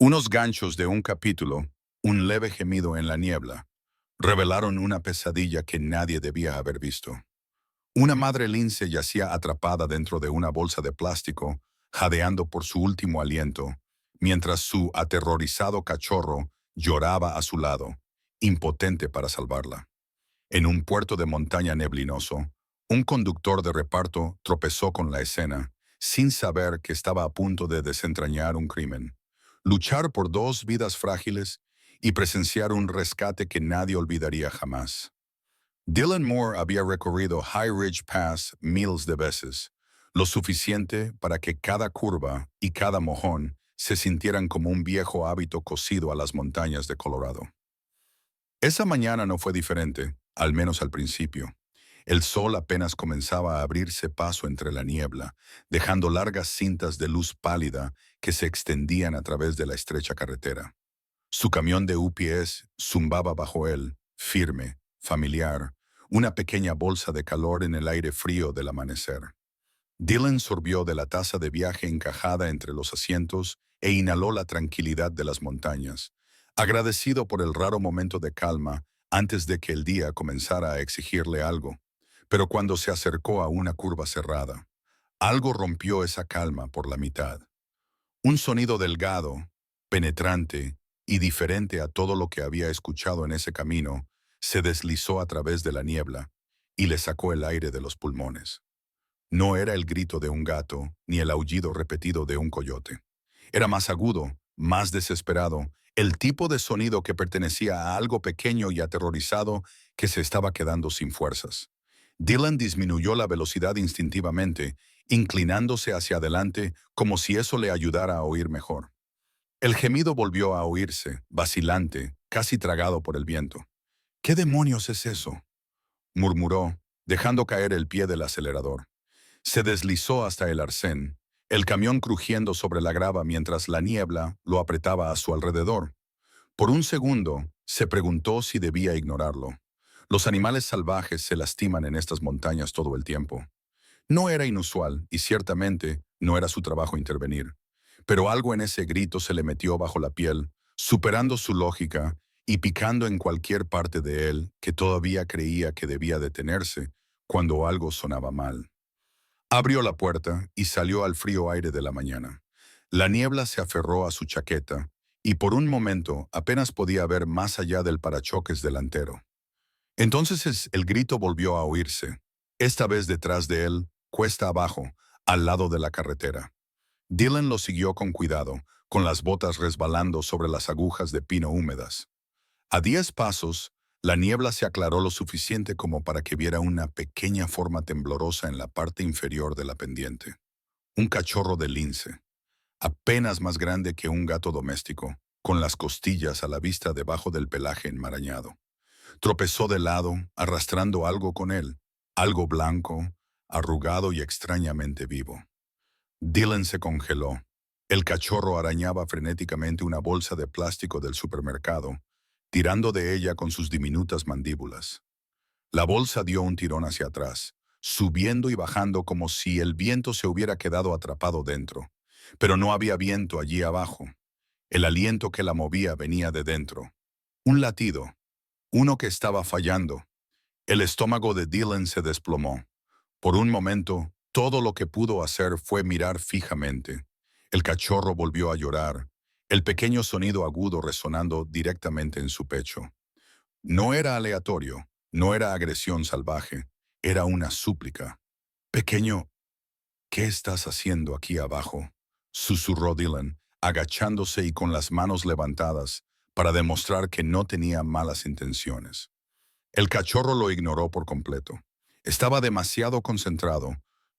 Unos ganchos de un capítulo, un leve gemido en la niebla, revelaron una pesadilla que nadie debía haber visto. Una madre lince yacía atrapada dentro de una bolsa de plástico, jadeando por su último aliento, mientras su aterrorizado cachorro lloraba a su lado, impotente para salvarla. En un puerto de montaña neblinoso, un conductor de reparto tropezó con la escena, sin saber que estaba a punto de desentrañar un crimen. Luchar por dos vidas frágiles y presenciar un rescate que nadie olvidaría jamás. Dylan Moore había recorrido High Ridge Pass miles de veces, lo suficiente para que cada curva y cada mojón se sintieran como un viejo hábito cosido a las montañas de Colorado. Esa mañana no fue diferente, al menos al principio. El sol apenas comenzaba a abrirse paso entre la niebla, dejando largas cintas de luz pálida que se extendían a través de la estrecha carretera. Su camión de UPS zumbaba bajo él, firme, familiar, una pequeña bolsa de calor en el aire frío del amanecer. Dylan sorbió de la taza de viaje encajada entre los asientos e inhaló la tranquilidad de las montañas, agradecido por el raro momento de calma antes de que el día comenzara a exigirle algo. Pero cuando se acercó a una curva cerrada, algo rompió esa calma por la mitad. Un sonido delgado, penetrante y diferente a todo lo que había escuchado en ese camino, se deslizó a través de la niebla y le sacó el aire de los pulmones. No era el grito de un gato ni el aullido repetido de un coyote. Era más agudo, más desesperado, el tipo de sonido que pertenecía a algo pequeño y aterrorizado que se estaba quedando sin fuerzas. Dylan disminuyó la velocidad instintivamente, inclinándose hacia adelante como si eso le ayudara a oír mejor. El gemido volvió a oírse, vacilante, casi tragado por el viento. ¿Qué demonios es eso?, murmuró, dejando caer el pie del acelerador. Se deslizó hasta el arcén, el camión crujiendo sobre la grava mientras la niebla lo apretaba a su alrededor. Por un segundo, se preguntó si debía ignorarlo. Los animales salvajes se lastiman en estas montañas todo el tiempo. No era inusual y ciertamente no era su trabajo intervenir. Pero algo en ese grito se le metió bajo la piel, superando su lógica y picando en cualquier parte de él que todavía creía que debía detenerse cuando algo sonaba mal. Abrió la puerta y salió al frío aire de la mañana. La niebla se aferró a su chaqueta y por un momento apenas podía ver más allá del parachoques delantero. Entonces el grito volvió a oírse, esta vez detrás de él, cuesta abajo, al lado de la carretera. Dylan lo siguió con cuidado, con las botas resbalando sobre las agujas de pino húmedas. A 10 pasos, la niebla se aclaró lo suficiente como para que viera una pequeña forma temblorosa en la parte inferior de la pendiente. Un cachorro de lince, apenas más grande que un gato doméstico, con las costillas a la vista debajo del pelaje enmarañado. Tropezó de lado, arrastrando algo con él, algo blanco, arrugado y extrañamente vivo. Dylan se congeló. El cachorro arañaba frenéticamente una bolsa de plástico del supermercado, tirando de ella con sus diminutas mandíbulas. La bolsa dio un tirón hacia atrás, subiendo y bajando como si el viento se hubiera quedado atrapado dentro. Pero no había viento allí abajo. El aliento que la movía venía de dentro. Un latido, uno que estaba fallando. El estómago de Dylan se desplomó. Por un momento, todo lo que pudo hacer fue mirar fijamente. El cachorro volvió a llorar, el pequeño sonido agudo resonando directamente en su pecho. No era aleatorio, no era agresión salvaje, era una súplica. Pequeño, ¿qué estás haciendo aquí abajo?, susurró Dylan, agachándose y con las manos levantadas para demostrar que no tenía malas intenciones. El cachorro lo ignoró por completo. Estaba demasiado concentrado,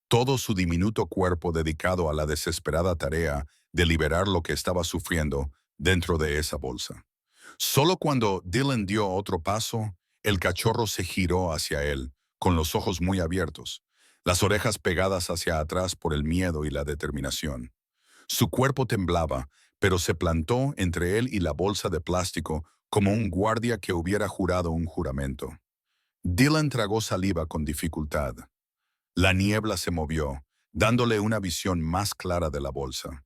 todo su diminuto cuerpo dedicado a la desesperada tarea de liberar lo que estaba sufriendo dentro de esa bolsa. Solo cuando Dylan dio otro paso, el cachorro se giró hacia él, con los ojos muy abiertos, las orejas pegadas hacia atrás por el miedo y la determinación. Su cuerpo temblaba, pero se plantó entre él y la bolsa de plástico como un guardia que hubiera jurado un juramento. Dylan tragó saliva con dificultad. La niebla se movió, dándole una visión más clara de la bolsa.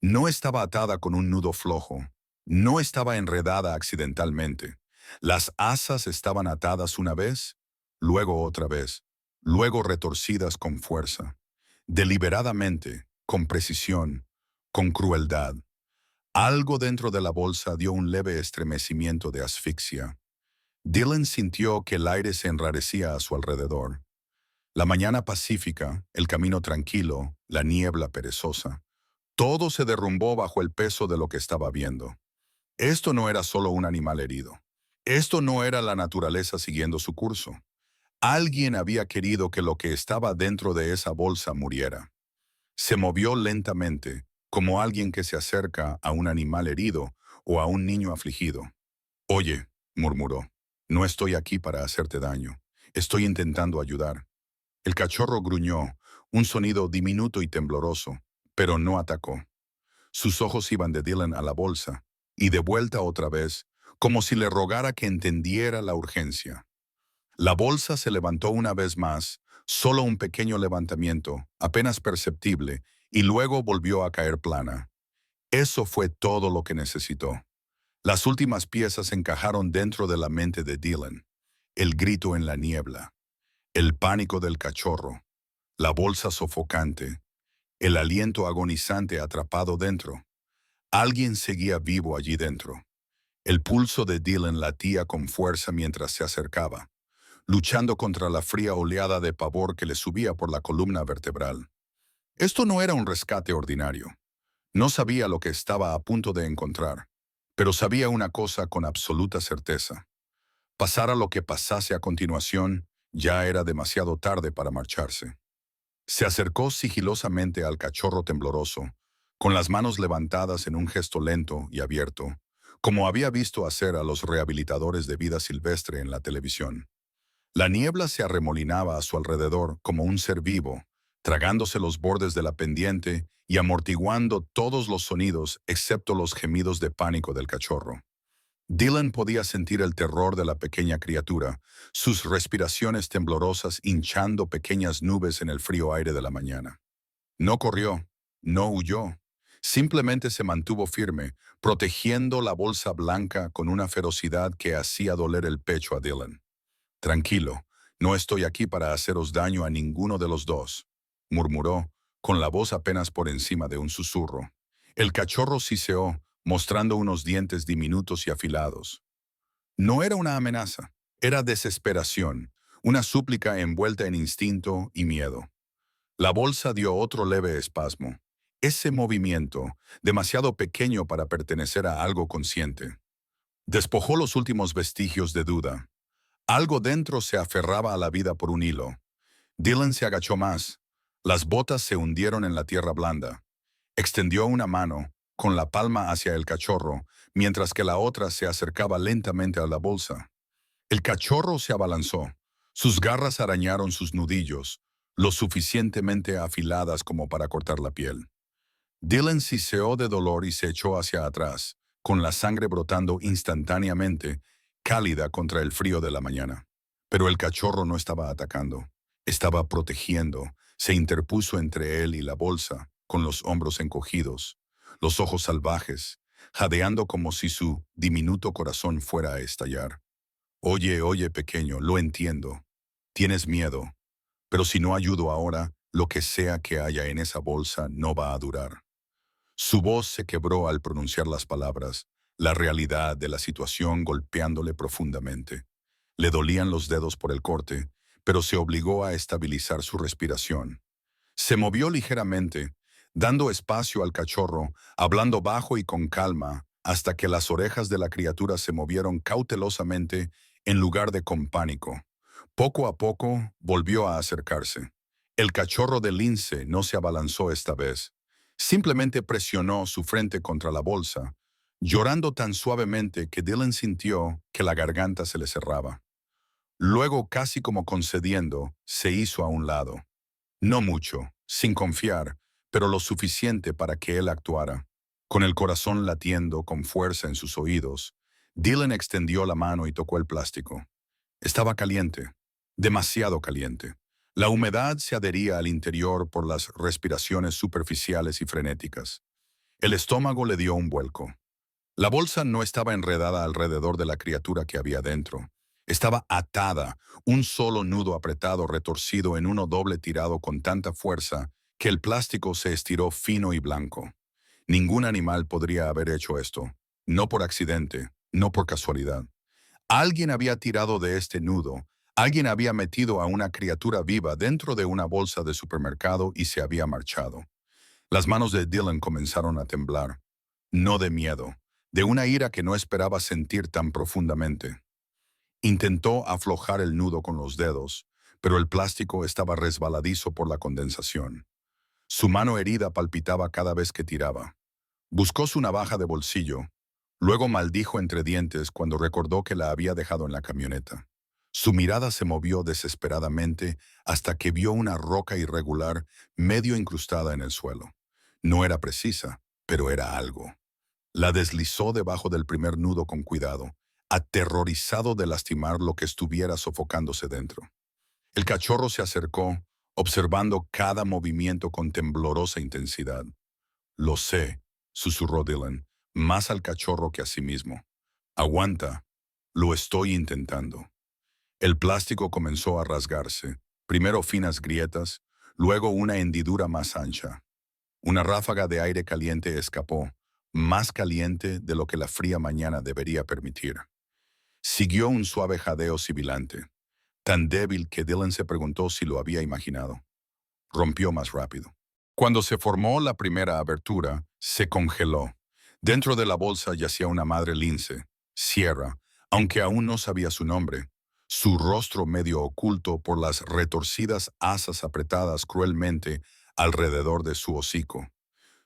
No estaba atada con un nudo flojo. No estaba enredada accidentalmente. Las asas estaban atadas una vez, luego otra vez, luego retorcidas con fuerza, deliberadamente, con precisión, con crueldad. Algo dentro de la bolsa dio un leve estremecimiento de asfixia. Dylan sintió que el aire se enrarecía a su alrededor. La mañana pacífica, el camino tranquilo, la niebla perezosa. Todo se derrumbó bajo el peso de lo que estaba viendo. Esto no era solo un animal herido. Esto no era la naturaleza siguiendo su curso. Alguien había querido que lo que estaba dentro de esa bolsa muriera. Se movió lentamente, como alguien que se acerca a un animal herido o a un niño afligido. «Oye», murmuró, «no estoy aquí para hacerte daño. Estoy intentando ayudar». El cachorro gruñó, un sonido diminuto y tembloroso, pero no atacó. Sus ojos iban de Dylan a la bolsa, y de vuelta otra vez, como si le rogara que entendiera la urgencia. La bolsa se levantó una vez más, solo un pequeño levantamiento, apenas perceptible, y luego volvió a caer plana. Eso fue todo lo que necesitó. Las últimas piezas encajaron dentro de la mente de Dylan. El grito en la niebla, el pánico del cachorro, la bolsa sofocante, el aliento agonizante atrapado dentro. Alguien seguía vivo allí dentro. El pulso de Dylan latía con fuerza mientras se acercaba, luchando contra la fría oleada de pavor que le subía por la columna vertebral. Esto no era un rescate ordinario. No sabía lo que estaba a punto de encontrar, pero sabía una cosa con absoluta certeza. Pasara lo que pasase a continuación, ya era demasiado tarde para marcharse. Se acercó sigilosamente al cachorro tembloroso, con las manos levantadas en un gesto lento y abierto, como había visto hacer a los rehabilitadores de vida silvestre en la televisión. La niebla se arremolinaba a su alrededor como un ser vivo, tragándose los bordes de la pendiente y amortiguando todos los sonidos excepto los gemidos de pánico del cachorro. Dylan podía sentir el terror de la pequeña criatura, sus respiraciones temblorosas hinchando pequeñas nubes en el frío aire de la mañana. No corrió, no huyó, simplemente se mantuvo firme, protegiendo la bolsa blanca con una ferocidad que hacía doler el pecho a Dylan. «Tranquilo, no estoy aquí para haceros daño a ninguno de los dos», murmuró, con la voz apenas por encima de un susurro. El cachorro siseó, mostrando unos dientes diminutos y afilados. No era una amenaza, era desesperación, una súplica envuelta en instinto y miedo. La bolsa dio otro leve espasmo. Ese movimiento, demasiado pequeño para pertenecer a algo consciente, despojó los últimos vestigios de duda. Algo dentro se aferraba a la vida por un hilo. Dylan se agachó más. Las botas se hundieron en la tierra blanda. Extendió una mano, con la palma hacia el cachorro, mientras que la otra se acercaba lentamente a la bolsa. El cachorro se abalanzó. Sus garras arañaron sus nudillos, lo suficientemente afiladas como para cortar la piel. Dylan siseó de dolor y se echó hacia atrás, con la sangre brotando instantáneamente, cálida contra el frío de la mañana. Pero el cachorro no estaba atacando, estaba protegiendo, se interpuso entre él y la bolsa, con los hombros encogidos, los ojos salvajes, jadeando como si su diminuto corazón fuera a estallar. «Oye, oye, pequeño, lo entiendo. Tienes miedo, pero si no ayudo ahora, lo que sea que haya en esa bolsa no va a durar». Su voz se quebró al pronunciar las palabras, la realidad de la situación golpeándole profundamente. Le dolían los dedos por el corte, pero se obligó a estabilizar su respiración. Se movió ligeramente, dando espacio al cachorro, hablando bajo y con calma, hasta que las orejas de la criatura se movieron cautelosamente en lugar de con pánico. Poco a poco volvió a acercarse. El cachorro de lince no se abalanzó esta vez. Simplemente presionó su frente contra la bolsa, llorando tan suavemente que Dylan sintió que la garganta se le cerraba. Luego, casi como concediendo, se hizo a un lado. No mucho, sin confiar, pero lo suficiente para que él actuara. Con el corazón latiendo con fuerza en sus oídos, Dylan extendió la mano y tocó el plástico. Estaba caliente, demasiado caliente. La humedad se adhería al interior por las respiraciones superficiales y frenéticas. El estómago le dio un vuelco. La bolsa no estaba enredada alrededor de la criatura que había dentro. Estaba atada, un solo nudo apretado retorcido en uno doble tirado con tanta fuerza que el plástico se estiró fino y blanco. Ningún animal podría haber hecho esto, no por accidente, no por casualidad. Alguien había tirado de este nudo, alguien había metido a una criatura viva dentro de una bolsa de supermercado y se había marchado. Las manos de Dylan comenzaron a temblar, no de miedo, de una ira que no esperaba sentir tan profundamente. Intentó aflojar el nudo con los dedos, pero el plástico estaba resbaladizo por la condensación. Su mano herida palpitaba cada vez que tiraba. Buscó su navaja de bolsillo. Luego maldijo entre dientes cuando recordó que la había dejado en la camioneta. Su mirada se movió desesperadamente hasta que vio una roca irregular medio incrustada en el suelo. No era precisa, pero era algo. La deslizó debajo del primer nudo con cuidado, aterrorizado de lastimar lo que estuviera sofocándose dentro. El cachorro se acercó, observando cada movimiento con temblorosa intensidad. «Lo sé», susurró Dylan, más al cachorro que a sí mismo. «Aguanta. Lo estoy intentando». El plástico comenzó a rasgarse, primero finas grietas, luego una hendidura más ancha. Una ráfaga de aire caliente escapó, más caliente de lo que la fría mañana debería permitir. Siguió un suave jadeo sibilante, tan débil que Dylan se preguntó si lo había imaginado. Rompió más rápido. Cuando se formó la primera abertura, se congeló. Dentro de la bolsa yacía una madre lince, Sierra, aunque aún no sabía su nombre, su rostro medio oculto por las retorcidas asas apretadas cruelmente alrededor de su hocico.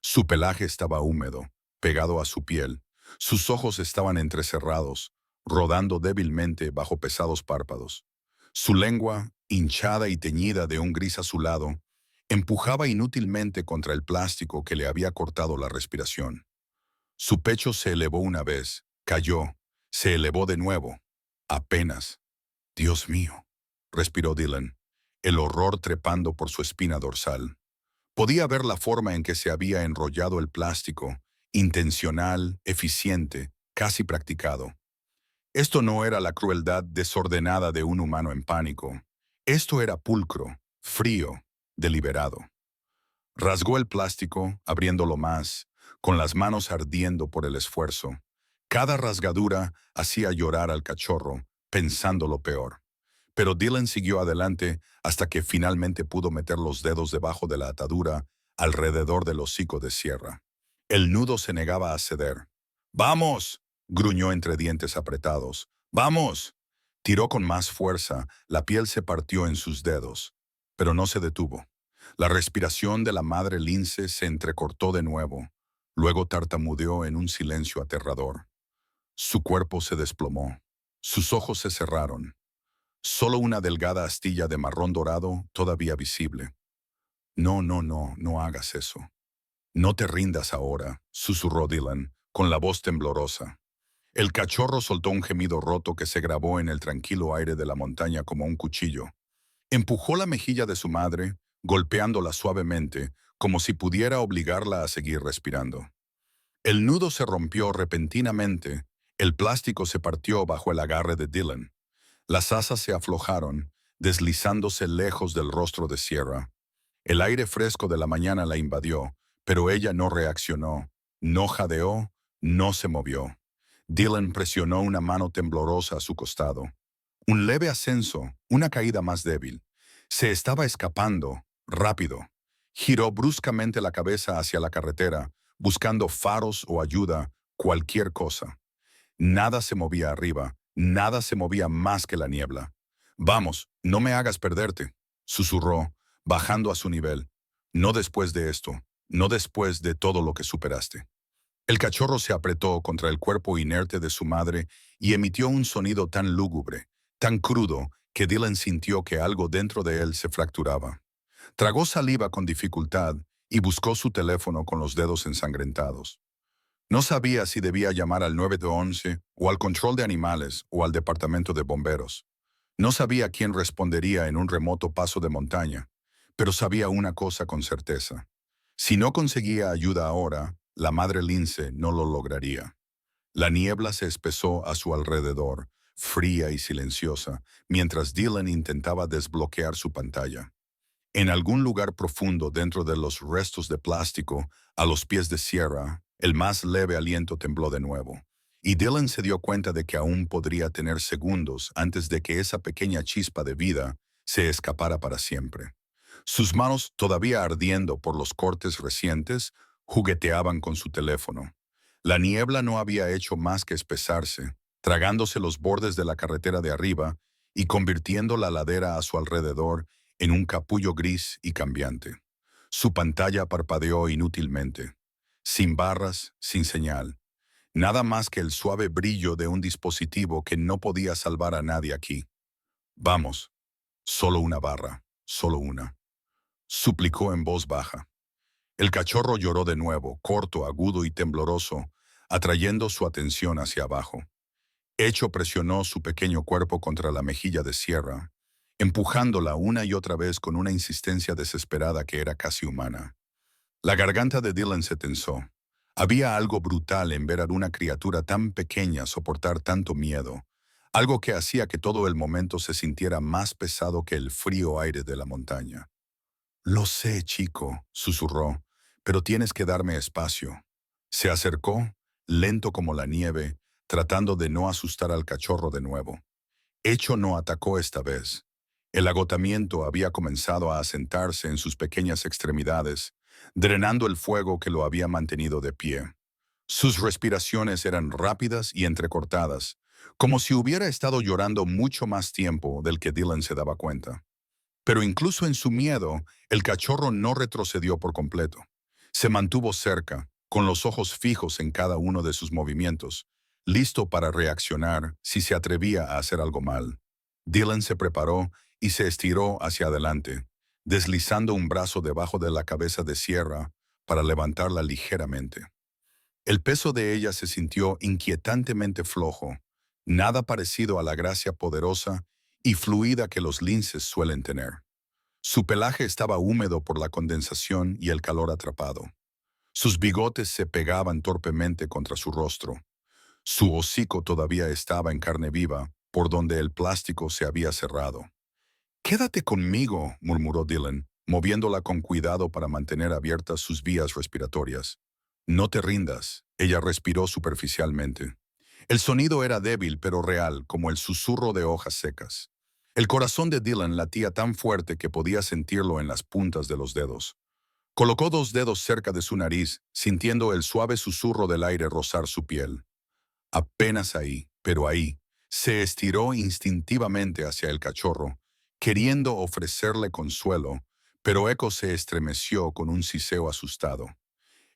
Su pelaje estaba húmedo, pegado a su piel. Sus ojos estaban entrecerrados, rodando débilmente bajo pesados párpados. Su lengua, hinchada y teñida de un gris azulado, empujaba inútilmente contra el plástico que le había cortado la respiración. Su pecho se elevó una vez, cayó, se elevó de nuevo. Apenas. «Dios mío», respiró Dylan, el horror trepando por su espina dorsal. Podía ver la forma en que se había enrollado el plástico, intencional, eficiente, casi practicado. Esto no era la crueldad desordenada de un humano en pánico. Esto era pulcro, frío, deliberado. Rasgó el plástico, abriéndolo más, con las manos ardiendo por el esfuerzo. Cada rasgadura hacía llorar al cachorro, pensando lo peor. Pero Dylan siguió adelante hasta que finalmente pudo meter los dedos debajo de la atadura alrededor del hocico de Sierra. El nudo se negaba a ceder. «¡Vamos!», gruñó entre dientes apretados. «¡Vamos!». Tiró con más fuerza, la piel se partió en sus dedos, pero no se detuvo. La respiración de la madre lince se entrecortó de nuevo. Luego tartamudeó en un silencio aterrador. Su cuerpo se desplomó. Sus ojos se cerraron. Solo una delgada astilla de marrón dorado todavía visible. «No, no, no, no hagas eso. No te rindas ahora», susurró Dylan, con la voz temblorosa. El cachorro soltó un gemido roto que se grabó en el tranquilo aire de la montaña como un cuchillo. Empujó la mejilla de su madre, golpeándola suavemente, como si pudiera obligarla a seguir respirando. El nudo se rompió repentinamente, el plástico se partió bajo el agarre de Dylan. Las asas se aflojaron, deslizándose lejos del rostro de Sierra. El aire fresco de la mañana la invadió, pero ella no reaccionó, no jadeó, no se movió. Dylan presionó una mano temblorosa a su costado. Un leve ascenso, una caída más débil. Se estaba escapando, rápido. Giró bruscamente la cabeza hacia la carretera, buscando faros o ayuda, cualquier cosa. Nada se movía arriba, nada se movía más que la niebla. «Vamos, no me hagas perderte», susurró, bajando a su nivel. «No después de esto, no después de todo lo que superaste». El cachorro se apretó contra el cuerpo inerte de su madre y emitió un sonido tan lúgubre, tan crudo, que Dylan sintió que algo dentro de él se fracturaba. Tragó saliva con dificultad y buscó su teléfono con los dedos ensangrentados. No sabía si debía llamar al 911 o al control de animales o al departamento de bomberos. No sabía quién respondería en un remoto paso de montaña, pero sabía una cosa con certeza. Si no conseguía ayuda ahora, la madre lince no lo lograría. La niebla se espesó a su alrededor, fría y silenciosa, mientras Dylan intentaba desbloquear su pantalla. En algún lugar profundo dentro de los restos de plástico, a los pies de Sierra, el más leve aliento tembló de nuevo. Y Dylan se dio cuenta de que aún podría tener segundos antes de que esa pequeña chispa de vida se escapara para siempre. Sus manos, todavía ardiendo por los cortes recientes, jugueteaban con su teléfono. La niebla no había hecho más que espesarse, tragándose los bordes de la carretera de arriba y convirtiendo la ladera a su alrededor en un capullo gris y cambiante. Su pantalla parpadeó inútilmente, sin barras, sin señal. Nada más que el suave brillo de un dispositivo que no podía salvar a nadie aquí. Vamos, solo una barra, solo una. Suplicó en voz baja. El cachorro lloró de nuevo, corto, agudo y tembloroso, atrayendo su atención hacia abajo. Echo presionó su pequeño cuerpo contra la mejilla de Sierra, empujándola una y otra vez con una insistencia desesperada que era casi humana. La garganta de Dylan se tensó. Había algo brutal en ver a una criatura tan pequeña soportar tanto miedo, algo que hacía que todo el momento se sintiera más pesado que el frío aire de la montaña. «Lo sé, chico», susurró, «pero tienes que darme espacio». Se acercó, lento como la nieve, tratando de no asustar al cachorro de nuevo. Echo no atacó esta vez. El agotamiento había comenzado a asentarse en sus pequeñas extremidades, drenando el fuego que lo había mantenido de pie. Sus respiraciones eran rápidas y entrecortadas, como si hubiera estado llorando mucho más tiempo del que Dylan se daba cuenta. Pero incluso en su miedo, el cachorro no retrocedió por completo. Se mantuvo cerca, con los ojos fijos en cada uno de sus movimientos, listo para reaccionar si se atrevía a hacer algo mal. Dylan se preparó y se estiró hacia adelante, deslizando un brazo debajo de la cabeza de Sierra para levantarla ligeramente. El peso de ella se sintió inquietantemente flojo, nada parecido a la gracia poderosa y fluida que los linces suelen tener. Su pelaje estaba húmedo por la condensación y el calor atrapado. Sus bigotes se pegaban torpemente contra su rostro. Su hocico todavía estaba en carne viva, por donde el plástico se había cerrado. «Quédate conmigo», murmuró Dylan, moviéndola con cuidado para mantener abiertas sus vías respiratorias. «No te rindas», ella respiró superficialmente. El sonido era débil pero real, como el susurro de hojas secas. El corazón de Dylan latía tan fuerte que podía sentirlo en las puntas de los dedos. Colocó 2 dedos cerca de su nariz, sintiendo el suave susurro del aire rozar su piel. Apenas ahí, pero ahí, se estiró instintivamente hacia el cachorro, queriendo ofrecerle consuelo, pero Echo se estremeció con un siseo asustado.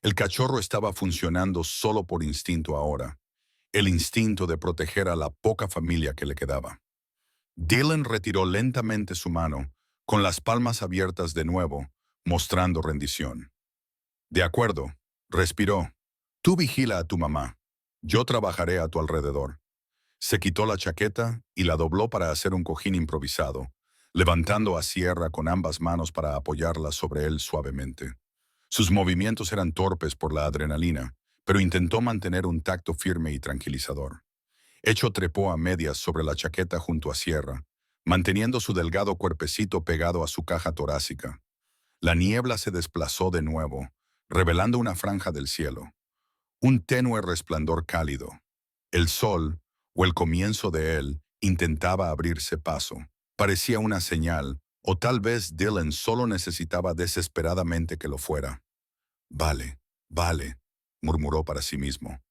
El cachorro estaba funcionando solo por instinto ahora, el instinto de proteger a la poca familia que le quedaba. Dylan retiró lentamente su mano, con las palmas abiertas de nuevo, mostrando rendición. «De acuerdo», respiró. «Tú vigila a tu mamá. Yo trabajaré a tu alrededor». Se quitó la chaqueta y la dobló para hacer un cojín improvisado, levantando a Sierra con ambas manos para apoyarla sobre él suavemente. Sus movimientos eran torpes por la adrenalina, pero intentó mantener un tacto firme y tranquilizador. Echo trepó a medias sobre la chaqueta junto a Sierra, manteniendo su delgado cuerpecito pegado a su caja torácica. La niebla se desplazó de nuevo, revelando una franja del cielo. Un tenue resplandor cálido. El sol, o el comienzo de él, intentaba abrirse paso. Parecía una señal, o tal vez Dylan solo necesitaba desesperadamente que lo fuera. «Vale, vale», murmuró para sí mismo.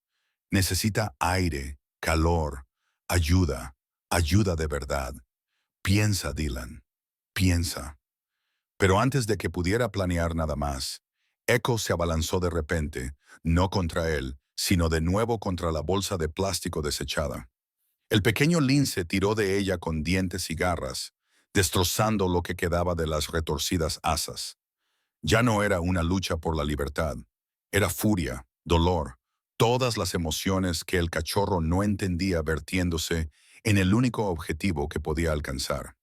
«Necesita aire, calor, ayuda, ayuda de verdad. Piensa, Dylan, piensa». Pero antes de que pudiera planear nada más, Echo se abalanzó de repente, no contra él, sino de nuevo contra la bolsa de plástico desechada. El pequeño lince tiró de ella con dientes y garras, destrozando lo que quedaba de las retorcidas asas. Ya no era una lucha por la libertad, era furia, dolor, todas las emociones que el cachorro no entendía vertiéndose en el único objetivo que podía alcanzar.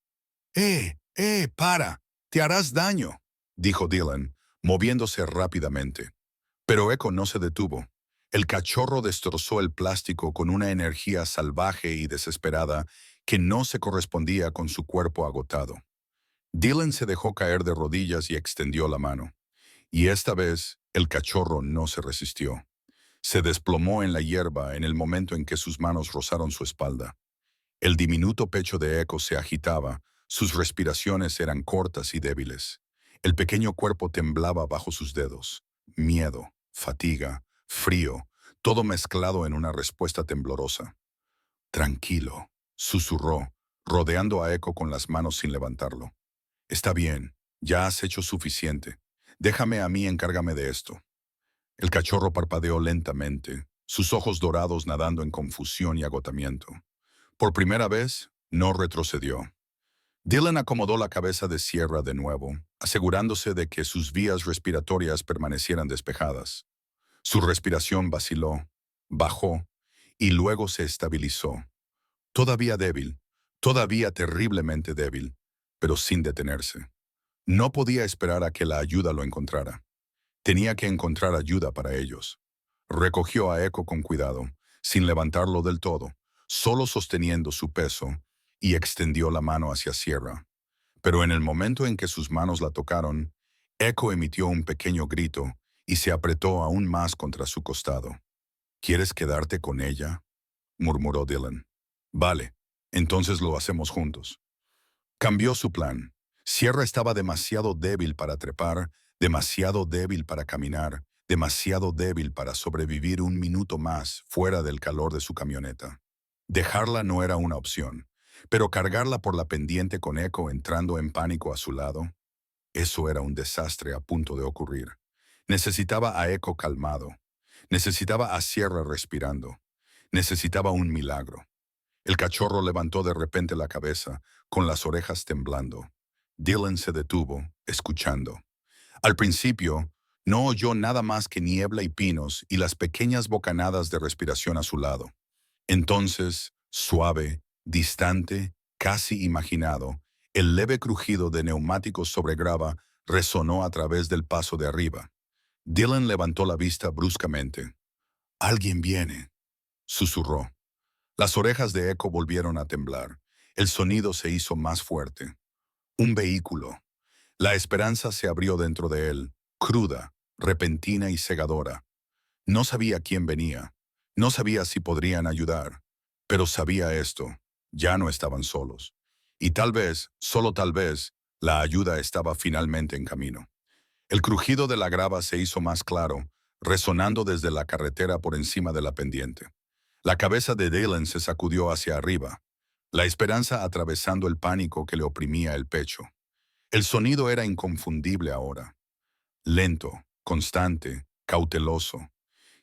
Para! Te harás daño», dijo Dylan, moviéndose rápidamente. Pero Echo no se detuvo. El cachorro destrozó el plástico con una energía salvaje y desesperada que no se correspondía con su cuerpo agotado. Dylan se dejó caer de rodillas y extendió la mano. Y esta vez, el cachorro no se resistió. Se desplomó en la hierba en el momento en que sus manos rozaron su espalda. El diminuto pecho de Echo se agitaba, sus respiraciones eran cortas y débiles. El pequeño cuerpo temblaba bajo sus dedos. Miedo, fatiga, frío, todo mezclado en una respuesta temblorosa. Tranquilo, susurró, rodeando a Echo con las manos sin levantarlo. Está bien, ya has hecho suficiente. Déjame a mí encárgame de esto. El cachorro parpadeó lentamente, sus ojos dorados nadando en confusión y agotamiento. Por primera vez, no retrocedió. Dylan acomodó la cabeza de Sierra de nuevo, asegurándose de que sus vías respiratorias permanecieran despejadas. Su respiración vaciló, bajó y luego se estabilizó. Todavía débil, todavía terriblemente débil, pero sin detenerse. No podía esperar a que la ayuda lo encontrara. Tenía que encontrar ayuda para ellos. Recogió a Echo con cuidado, sin levantarlo del todo, solo sosteniendo su peso, y extendió la mano hacia Sierra. Pero en el momento en que sus manos la tocaron, Echo emitió un pequeño grito y se apretó aún más contra su costado. ¿Quieres quedarte con ella?, murmuró Dylan. Vale, entonces lo hacemos juntos. Cambió su plan. Sierra estaba demasiado débil para trepar, demasiado débil para caminar, demasiado débil para sobrevivir un minuto más fuera del calor de su camioneta. Dejarla no era una opción, pero cargarla por la pendiente con Echo entrando en pánico a su lado, eso era un desastre a punto de ocurrir. Necesitaba a Echo calmado, necesitaba a Sierra respirando, necesitaba un milagro. El cachorro levantó de repente la cabeza, con las orejas temblando. Dylan se detuvo, escuchando. Al principio, no oyó nada más que niebla y pinos y las pequeñas bocanadas de respiración a su lado. Entonces, suave, distante, casi imaginado, el leve crujido de neumáticos sobre grava resonó a través del paso de arriba. Dylan levantó la vista bruscamente. «Alguien viene», susurró. Las orejas de Echo volvieron a temblar. El sonido se hizo más fuerte. Un vehículo. La esperanza se abrió dentro de él, cruda, repentina y cegadora. No sabía quién venía. No sabía si podrían ayudar. Pero sabía esto. Ya no estaban solos. Y tal vez, solo tal vez, la ayuda estaba finalmente en camino. El crujido de la grava se hizo más claro, resonando desde la carretera por encima de la pendiente. La cabeza de Dylan se sacudió hacia arriba, la esperanza atravesando el pánico que le oprimía el pecho. El sonido era inconfundible ahora. Lento, constante, cauteloso.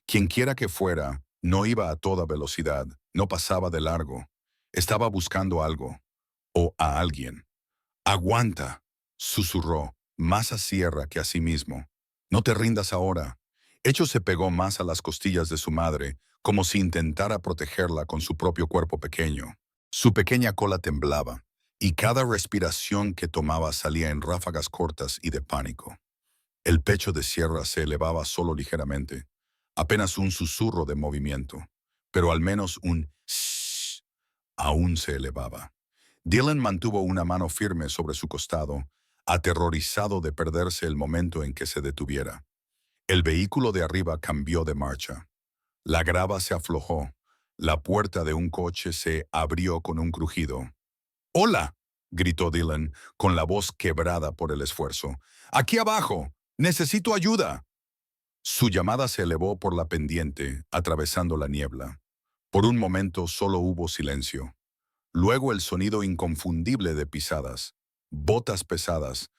Quienquiera que fuera, no iba a toda velocidad, no pasaba de largo. Estaba buscando algo, o a alguien. «Aguanta», susurró, más a Sierra que a sí mismo. «No te rindas ahora». Hecho se pegó más a las costillas de su madre, como si intentara protegerla con su propio cuerpo pequeño. Su pequeña cola temblaba, y cada respiración que tomaba salía en ráfagas cortas y de pánico. El pecho de Sierra se elevaba solo ligeramente, apenas un susurro de movimiento, pero al menos un «shh» aún se elevaba. Dylan mantuvo una mano firme sobre su costado, aterrorizado de perderse el momento en que se detuviera. El vehículo de arriba cambió de marcha. La grava se aflojó. La puerta de un coche se abrió con un crujido. «¡Hola!», gritó Dylan, con la voz quebrada por el esfuerzo. «¡Aquí abajo! ¡Necesito ayuda!». Su llamada se elevó por la pendiente, atravesando la niebla. Por un momento solo hubo silencio. Luego el sonido inconfundible de pisadas, botas pesadas,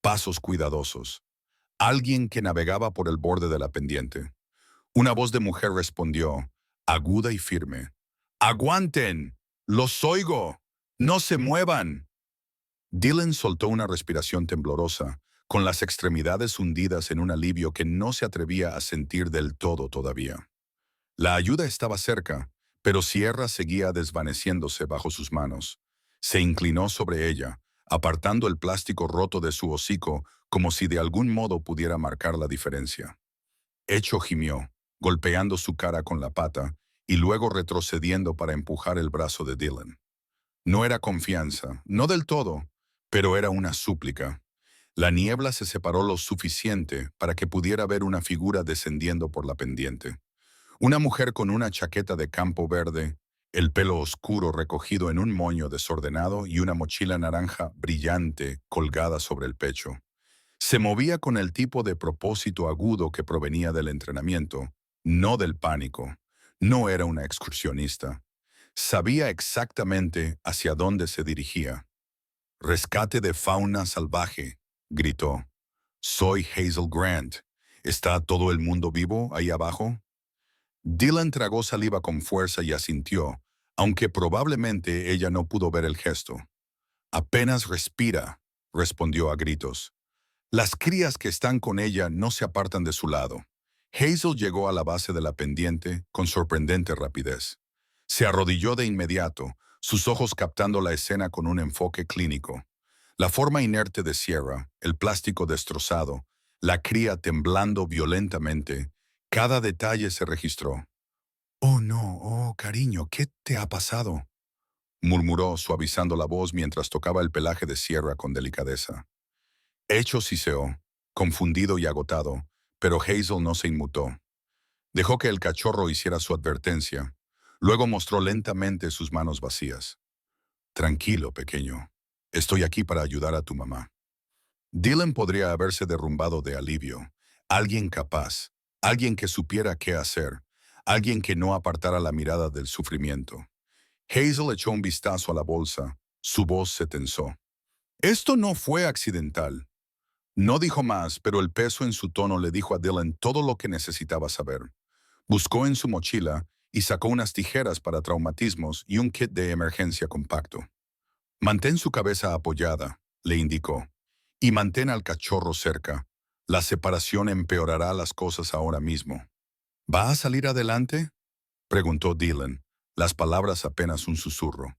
pasos cuidadosos. Alguien que navegaba por el borde de la pendiente. Una voz de mujer respondió, aguda y firme. «¡Aguanten! ¡Los oigo! ¡No se muevan!». Dylan soltó una respiración temblorosa, con las extremidades hundidas en un alivio que no se atrevía a sentir del todo todavía. La ayuda estaba cerca, pero Sierra seguía desvaneciéndose bajo sus manos. Se inclinó sobre ella, apartando el plástico roto de su hocico como si de algún modo pudiera marcar la diferencia. Hecho gimió, golpeando su cara con la pata y luego retrocediendo para empujar el brazo de Dylan. No era confianza, no del todo, pero era una súplica. La niebla se separó lo suficiente para que pudiera ver una figura descendiendo por la pendiente. Una mujer con una chaqueta de campo verde, el pelo oscuro recogido en un moño desordenado y una mochila naranja brillante colgada sobre el pecho. Se movía con el tipo de propósito agudo que provenía del entrenamiento, no del pánico. No era una excursionista. Sabía exactamente hacia dónde se dirigía. «Rescate de fauna salvaje», gritó. «Soy Hazel Grant. ¿Está todo el mundo vivo ahí abajo?» Dylan tragó saliva con fuerza y asintió, aunque probablemente ella no pudo ver el gesto. «Apenas respira», respondió a gritos. Las crías que están con ella no se apartan de su lado. Hazel llegó a la base de la pendiente con sorprendente rapidez. Se arrodilló de inmediato, sus ojos captando la escena con un enfoque clínico. La forma inerte de Sierra, el plástico destrozado, la cría temblando violentamente, cada detalle se registró. «Oh no, oh cariño, ¿qué te ha pasado?», murmuró suavizando la voz mientras tocaba el pelaje de Sierra con delicadeza. Hecho siseó, confundido y agotado, pero Hazel no se inmutó. Dejó que el cachorro hiciera su advertencia. Luego mostró lentamente sus manos vacías. «Tranquilo, pequeño. Estoy aquí para ayudar a tu mamá». Dylan podría haberse derrumbado de alivio. Alguien capaz, alguien que supiera qué hacer, alguien que no apartara la mirada del sufrimiento. Hazel echó un vistazo a la bolsa. Su voz se tensó. «Esto no fue accidental». No dijo más, pero el peso en su tono le dijo a Dylan todo lo que necesitaba saber. Buscó en su mochila y sacó unas tijeras para traumatismos y un kit de emergencia compacto. «Mantén su cabeza apoyada», le indicó, «y mantén al cachorro cerca. La separación empeorará las cosas ahora mismo». «¿Va a salir adelante?», preguntó Dylan, las palabras apenas un susurro.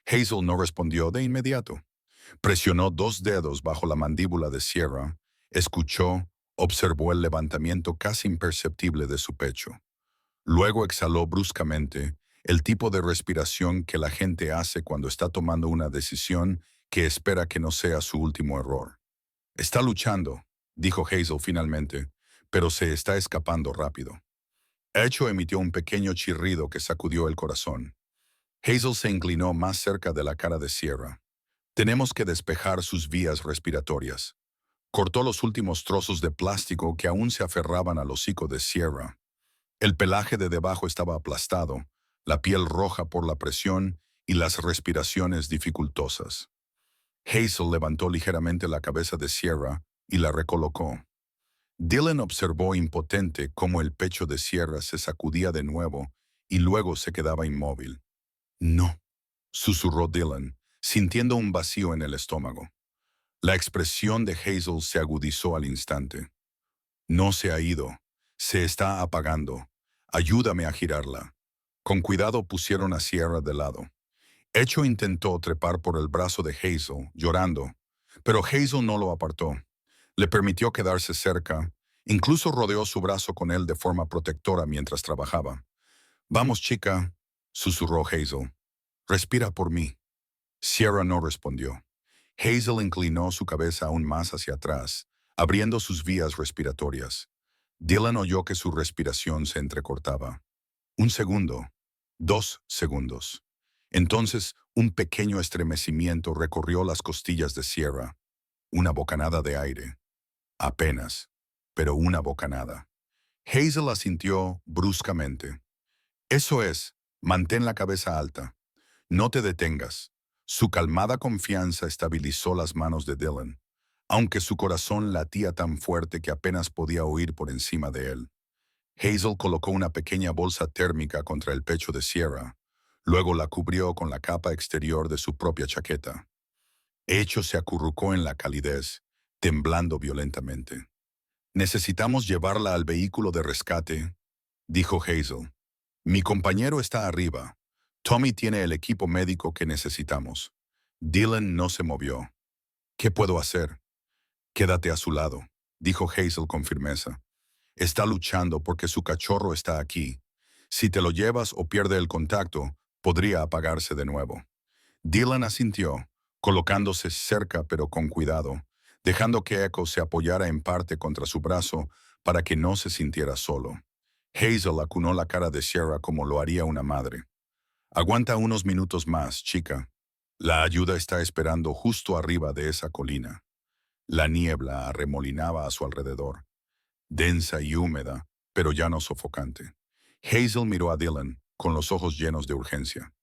Hazel no respondió de inmediato. Presionó dos dedos bajo la mandíbula de Sierra, escuchó, observó el levantamiento casi imperceptible de su pecho. Luego exhaló bruscamente, el tipo de respiración que la gente hace cuando está tomando una decisión que espera que no sea su último error. «Está luchando», dijo Hazel finalmente, «pero se está escapando rápido». Echo emitió un pequeño chirrido que sacudió el corazón. Hazel se inclinó más cerca de la cara de Sierra. «Tenemos que despejar sus vías respiratorias». Cortó los últimos trozos de plástico que aún se aferraban al hocico de Sierra. El pelaje de debajo estaba aplastado, la piel roja por la presión y las respiraciones dificultosas. Hazel levantó ligeramente la cabeza de Sierra y la recolocó. Dylan observó impotente cómo el pecho de Sierra se sacudía de nuevo y luego se quedaba inmóvil. «No», susurró Dylan, sintiendo un vacío en el estómago. La expresión de Hazel se agudizó al instante. «No se ha ido. Se está apagando. Ayúdame a girarla». Con cuidado pusieron a Sierra de lado. Echo intentó trepar por el brazo de Hazel, llorando, pero Hazel no lo apartó. Le permitió quedarse cerca, incluso rodeó su brazo con él de forma protectora mientras trabajaba. «Vamos, chica», susurró Hazel. «Respira por mí». Sierra no respondió. Hazel inclinó su cabeza aún más hacia atrás, abriendo sus vías respiratorias. Dylan oyó que su respiración se entrecortaba. 1 segundo, 2 segundos. Entonces, un pequeño estremecimiento recorrió las costillas de Sierra. Una bocanada de aire. Apenas, pero una bocanada. Hazel asintió bruscamente. «Eso es, mantén la cabeza alta. No te detengas». Su calmada confianza estabilizó las manos de Dylan, aunque su corazón latía tan fuerte que apenas podía oír por encima de él. Hazel colocó una pequeña bolsa térmica contra el pecho de Sierra, luego la cubrió con la capa exterior de su propia chaqueta. Hecho se acurrucó en la calidez, temblando violentamente. «Necesitamos llevarla al vehículo de rescate», dijo Hazel. «Mi compañero está arriba. Tommy tiene el equipo médico que necesitamos». Dylan no se movió. «¿Qué puedo hacer?» «Quédate a su lado», dijo Hazel con firmeza. Está luchando porque su cachorro está aquí. Si te lo llevas o pierde el contacto, podría apagarse de nuevo. Dylan asintió, colocándose cerca pero con cuidado, dejando que Echo se apoyara en parte contra su brazo para que no se sintiera solo. Hazel acunó la cara de Sierra como lo haría una madre. Aguanta unos minutos más, chica. La ayuda está esperando justo arriba de esa colina. La niebla arremolinaba a su alrededor, densa y húmeda, pero ya no sofocante. Hazel miró a Dylan con los ojos llenos de urgencia.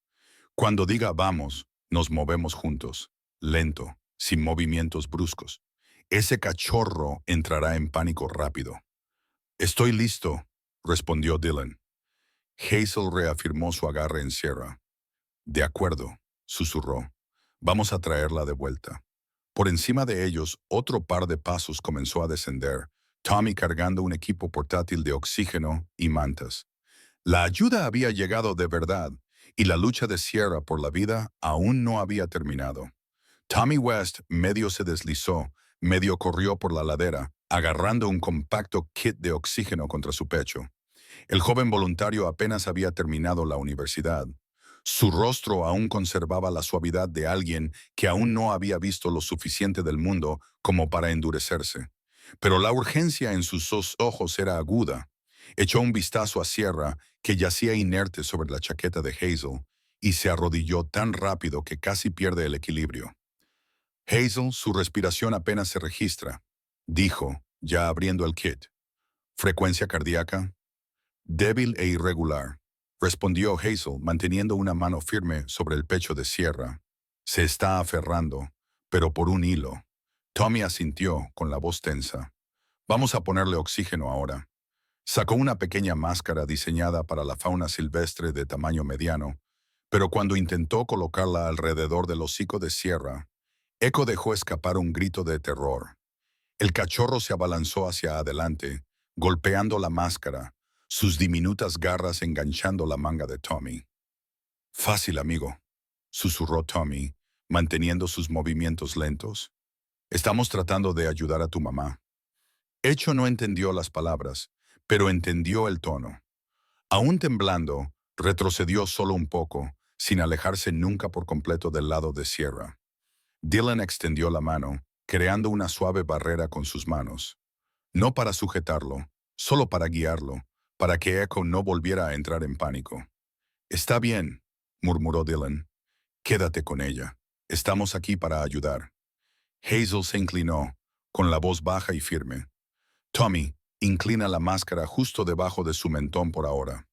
Cuando diga vamos, nos movemos juntos, lento, sin movimientos bruscos. Ese cachorro entrará en pánico rápido. Estoy listo, respondió Dylan. Hazel reafirmó su agarre en Sierra. De acuerdo, susurró. Vamos a traerla de vuelta. Por encima de ellos, otro par de pasos comenzó a descender, Tommy cargando un equipo portátil de oxígeno y mantas. La ayuda había llegado de verdad, y la lucha de Sierra por la vida aún no había terminado. Tommy West medio se deslizó, medio corrió por la ladera, agarrando un compacto kit de oxígeno contra su pecho. El joven voluntario apenas había terminado la universidad. Su rostro aún conservaba la suavidad de alguien que aún no había visto lo suficiente del mundo como para endurecerse. Pero la urgencia en sus ojos era aguda. Echó un vistazo a Sierra, que yacía inerte sobre la chaqueta de Hazel, y se arrodilló tan rápido que casi pierde el equilibrio. Hazel, su respiración apenas se registra, dijo, ya abriendo el kit. ¿Frecuencia cardíaca? Débil e irregular, respondió Hazel, manteniendo una mano firme sobre el pecho de Sierra. Se está aferrando, pero por un hilo. Tommy asintió, con la voz tensa. Vamos a ponerle oxígeno ahora. Sacó una pequeña máscara diseñada para la fauna silvestre de tamaño mediano, pero cuando intentó colocarla alrededor del hocico de Sierra, Echo dejó escapar un grito de terror. El cachorro se abalanzó hacia adelante, golpeando la máscara, sus diminutas garras enganchando la manga de Tommy. Fácil, amigo, susurró Tommy, manteniendo sus movimientos lentos. Estamos tratando de ayudar a tu mamá. Echo no entendió las palabras, pero entendió el tono. Aún temblando, retrocedió solo un poco, sin alejarse nunca por completo del lado de Sierra. Dylan extendió la mano, creando una suave barrera con sus manos. No para sujetarlo, solo para guiarlo, para que Echo no volviera a entrar en pánico. Está bien, murmuró Dylan. Quédate con ella. Estamos aquí para ayudar. Hazel se inclinó, con la voz baja y firme. Tommy, inclina la máscara justo debajo de su mentón por ahora.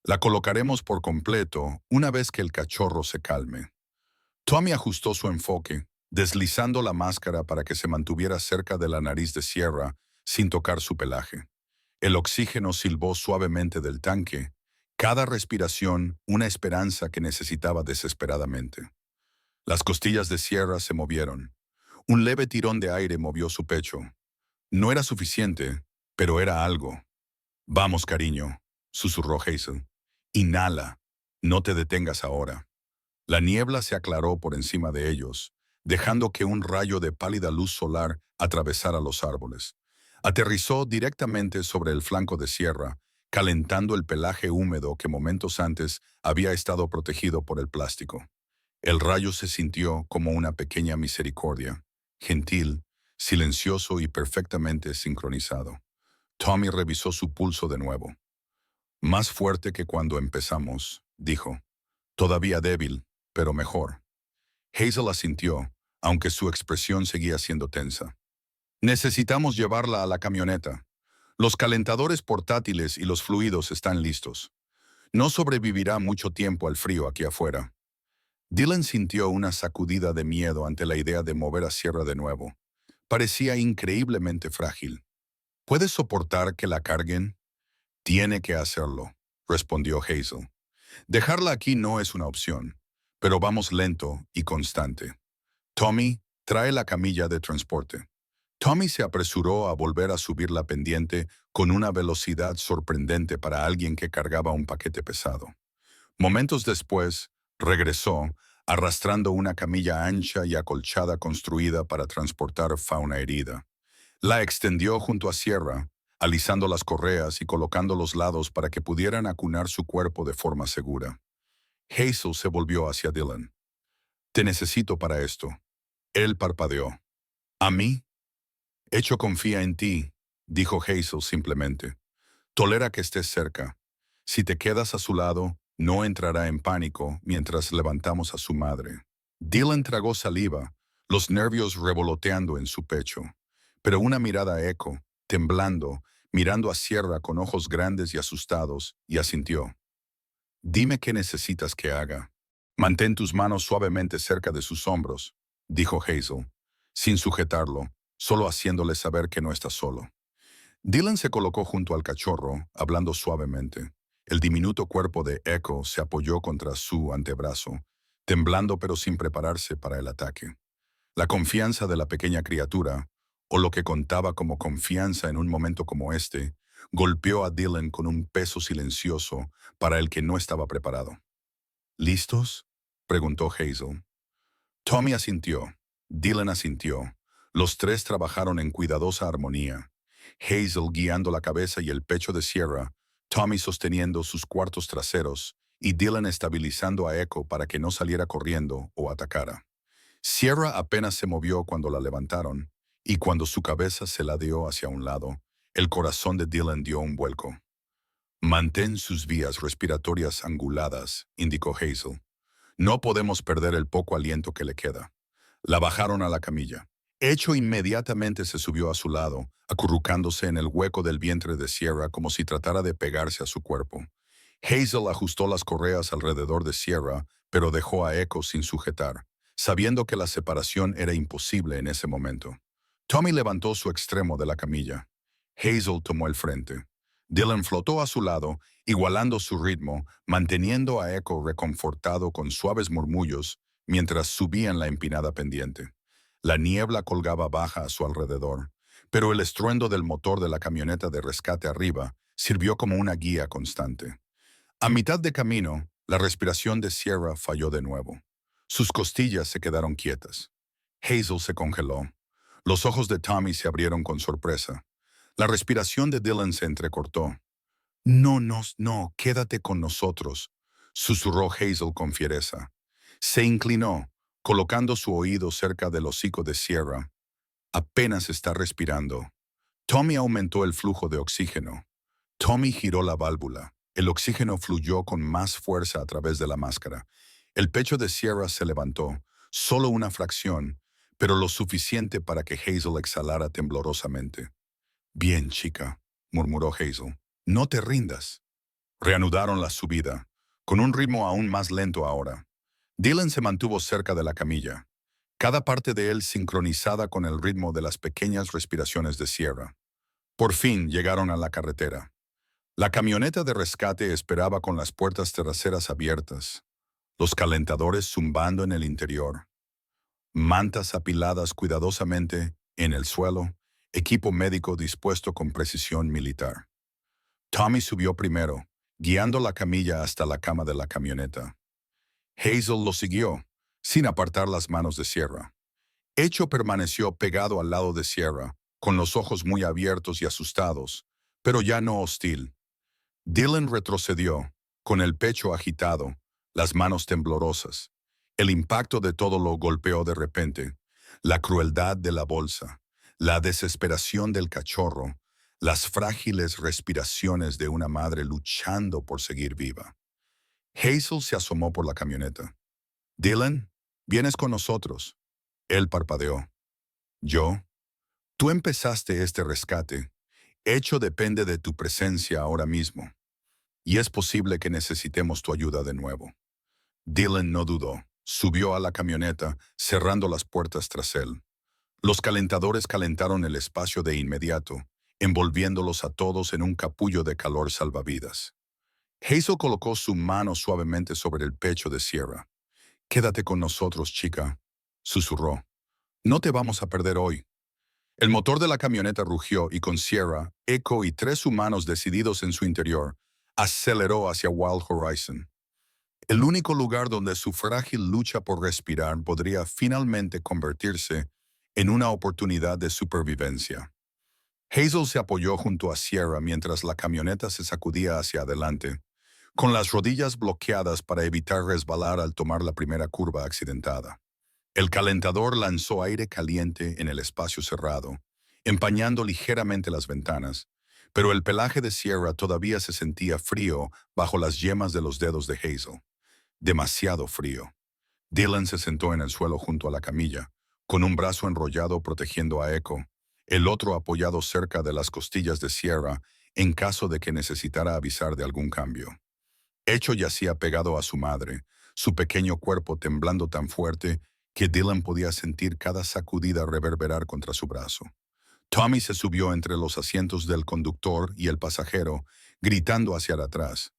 La colocaremos por completo una vez que el cachorro se calme. Tommy ajustó su enfoque, deslizando la máscara para que se mantuviera cerca de la nariz de Sierra sin tocar su pelaje. El oxígeno silbó suavemente del tanque, cada respiración una esperanza que necesitaba desesperadamente. Las costillas de Sierra se movieron. Un leve tirón de aire movió su pecho. No era suficiente, pero era algo. Vamos, cariño, susurró Hazel. Inhala. No te detengas ahora. La niebla se aclaró por encima de ellos, dejando que un rayo de pálida luz solar atravesara los árboles. Aterrizó directamente sobre el flanco de Sierra, calentando el pelaje húmedo que momentos antes había estado protegido por el plástico. El rayo se sintió como una pequeña misericordia, gentil, silencioso y perfectamente sincronizado. Tommy revisó su pulso de nuevo. Más fuerte que cuando empezamos, dijo. Todavía débil, pero mejor. Hazel asintió, aunque su expresión seguía siendo tensa. Necesitamos llevarla a la camioneta. Los calentadores portátiles y los fluidos están listos. No sobrevivirá mucho tiempo al frío aquí afuera. Dylan sintió una sacudida de miedo ante la idea de mover a Sierra de nuevo. Parecía increíblemente frágil. ¿Puedes soportar que la carguen? Tiene que hacerlo, respondió Hazel. Dejarla aquí no es una opción, pero vamos lento y constante. Tommy, trae la camilla de transporte. Tommy se apresuró a volver a subir la pendiente con una velocidad sorprendente para alguien que cargaba un paquete pesado. Momentos después, regresó, arrastrando una camilla ancha y acolchada construida para transportar fauna herida. La extendió junto a Sierra, alisando las correas y colocando los lados para que pudieran acunar su cuerpo de forma segura. Hazel se volvió hacia Dylan. «Te necesito para esto». Él parpadeó. «¿A mí?» «Hecho confía en ti», dijo Hazel simplemente. «Tolera que estés cerca. Si te quedas a su lado, no entrará en pánico mientras levantamos a su madre». Dylan tragó saliva, los nervios revoloteando en su pecho. Pero una mirada a Echo, temblando, mirando a Sierra con ojos grandes y asustados, y asintió. «Dime qué necesitas que haga». «Mantén tus manos suavemente cerca de sus hombros», dijo Hazel, sin sujetarlo, solo haciéndole saber que no está solo. Dylan se colocó junto al cachorro, hablando suavemente. El diminuto cuerpo de Echo se apoyó contra su antebrazo, temblando pero sin prepararse para el ataque. La confianza de la pequeña criatura, o lo que contaba como confianza en un momento como este, golpeó a Dylan con un peso silencioso para el que no estaba preparado. «¿Listos?», preguntó Hazel. Tommy asintió. Dylan asintió. Los tres trabajaron en cuidadosa armonía. Hazel guiando la cabeza y el pecho de Sierra, Tommy sosteniendo sus cuartos traseros y Dylan estabilizando a Echo para que no saliera corriendo o atacara. Sierra apenas se movió cuando la levantaron, y cuando su cabeza se ladeó hacia un lado, el corazón de Dylan dio un vuelco. «Mantén sus vías respiratorias anguladas», indicó Hazel. «No podemos perder el poco aliento que le queda». La bajaron a la camilla. Echo inmediatamente se subió a su lado, acurrucándose en el hueco del vientre de Sierra como si tratara de pegarse a su cuerpo. Hazel ajustó las correas alrededor de Sierra, pero dejó a Echo sin sujetar, sabiendo que la separación era imposible en ese momento. Tommy levantó su extremo de la camilla. Hazel tomó el frente. Dylan flotó a su lado, igualando su ritmo, manteniendo a Echo reconfortado con suaves murmullos mientras subían la empinada pendiente. La niebla colgaba baja a su alrededor, pero el estruendo del motor de la camioneta de rescate arriba sirvió como una guía constante. A mitad de camino, la respiración de Sierra falló de nuevo. Sus costillas se quedaron quietas. Hazel se congeló. Los ojos de Tommy se abrieron con sorpresa. La respiración de Dylan se entrecortó. No, quédate con nosotros», susurró Hazel con fiereza. Se inclinó, colocando su oído cerca del hocico de Sierra. «Apenas está respirando». Tommy aumentó el flujo de oxígeno. Tommy giró la válvula. El oxígeno fluyó con más fuerza a través de la máscara. El pecho de Sierra se levantó, solo una fracción, pero lo suficiente para que Hazel exhalara temblorosamente. «Bien, chica», murmuró Hazel. «No te rindas». Reanudaron la subida, con un ritmo aún más lento ahora. Dylan se mantuvo cerca de la camilla, cada parte de él sincronizada con el ritmo de las pequeñas respiraciones de Sierra. Por fin llegaron a la carretera. La camioneta de rescate esperaba con las puertas traseras abiertas, los calentadores zumbando en el interior, mantas apiladas cuidadosamente en el suelo, equipo médico dispuesto con precisión militar. Tommy subió primero, guiando la camilla hasta la cama de la camioneta. Hazel lo siguió, sin apartar las manos de Sierra. Echo permaneció pegado al lado de Sierra, con los ojos muy abiertos y asustados, pero ya no hostil. Dylan retrocedió, con el pecho agitado, las manos temblorosas. El impacto de todo lo golpeó de repente. La crueldad de la bolsa, la desesperación del cachorro, las frágiles respiraciones de una madre luchando por seguir viva. Hazel se asomó por la camioneta. «Dylan, vienes con nosotros». Él parpadeó. «¿Yo? Tú empezaste este rescate. Hecho depende de tu presencia ahora mismo. Y es posible que necesitemos tu ayuda de nuevo». Dylan no dudó. Subió a la camioneta, cerrando las puertas tras él. Los calentadores calentaron el espacio de inmediato, envolviéndolos a todos en un capullo de calor salvavidas. Hazel colocó su mano suavemente sobre el pecho de Sierra. «Quédate con nosotros, chica», susurró. «No te vamos a perder hoy». El motor de la camioneta rugió y con Sierra, Echo y tres humanos decididos en su interior, aceleró hacia Wild Horizon. El único lugar donde su frágil lucha por respirar podría finalmente convertirse en una oportunidad de supervivencia. Hazel se apoyó junto a Sierra mientras la camioneta se sacudía hacia adelante, con las rodillas bloqueadas para evitar resbalar al tomar la primera curva accidentada. El calentador lanzó aire caliente en el espacio cerrado, empañando ligeramente las ventanas, pero el pelaje de Sierra todavía se sentía frío bajo las yemas de los dedos de Hazel. Demasiado frío. Dylan se sentó en el suelo junto a la camilla, con un brazo enrollado protegiendo a Echo, el otro apoyado cerca de las costillas de Sierra en caso de que necesitara avisar de algún cambio. Echo yacía pegado a su madre, su pequeño cuerpo temblando tan fuerte que Dylan podía sentir cada sacudida reverberar contra su brazo. Tommy se subió entre los asientos del conductor y el pasajero, gritando hacia atrás.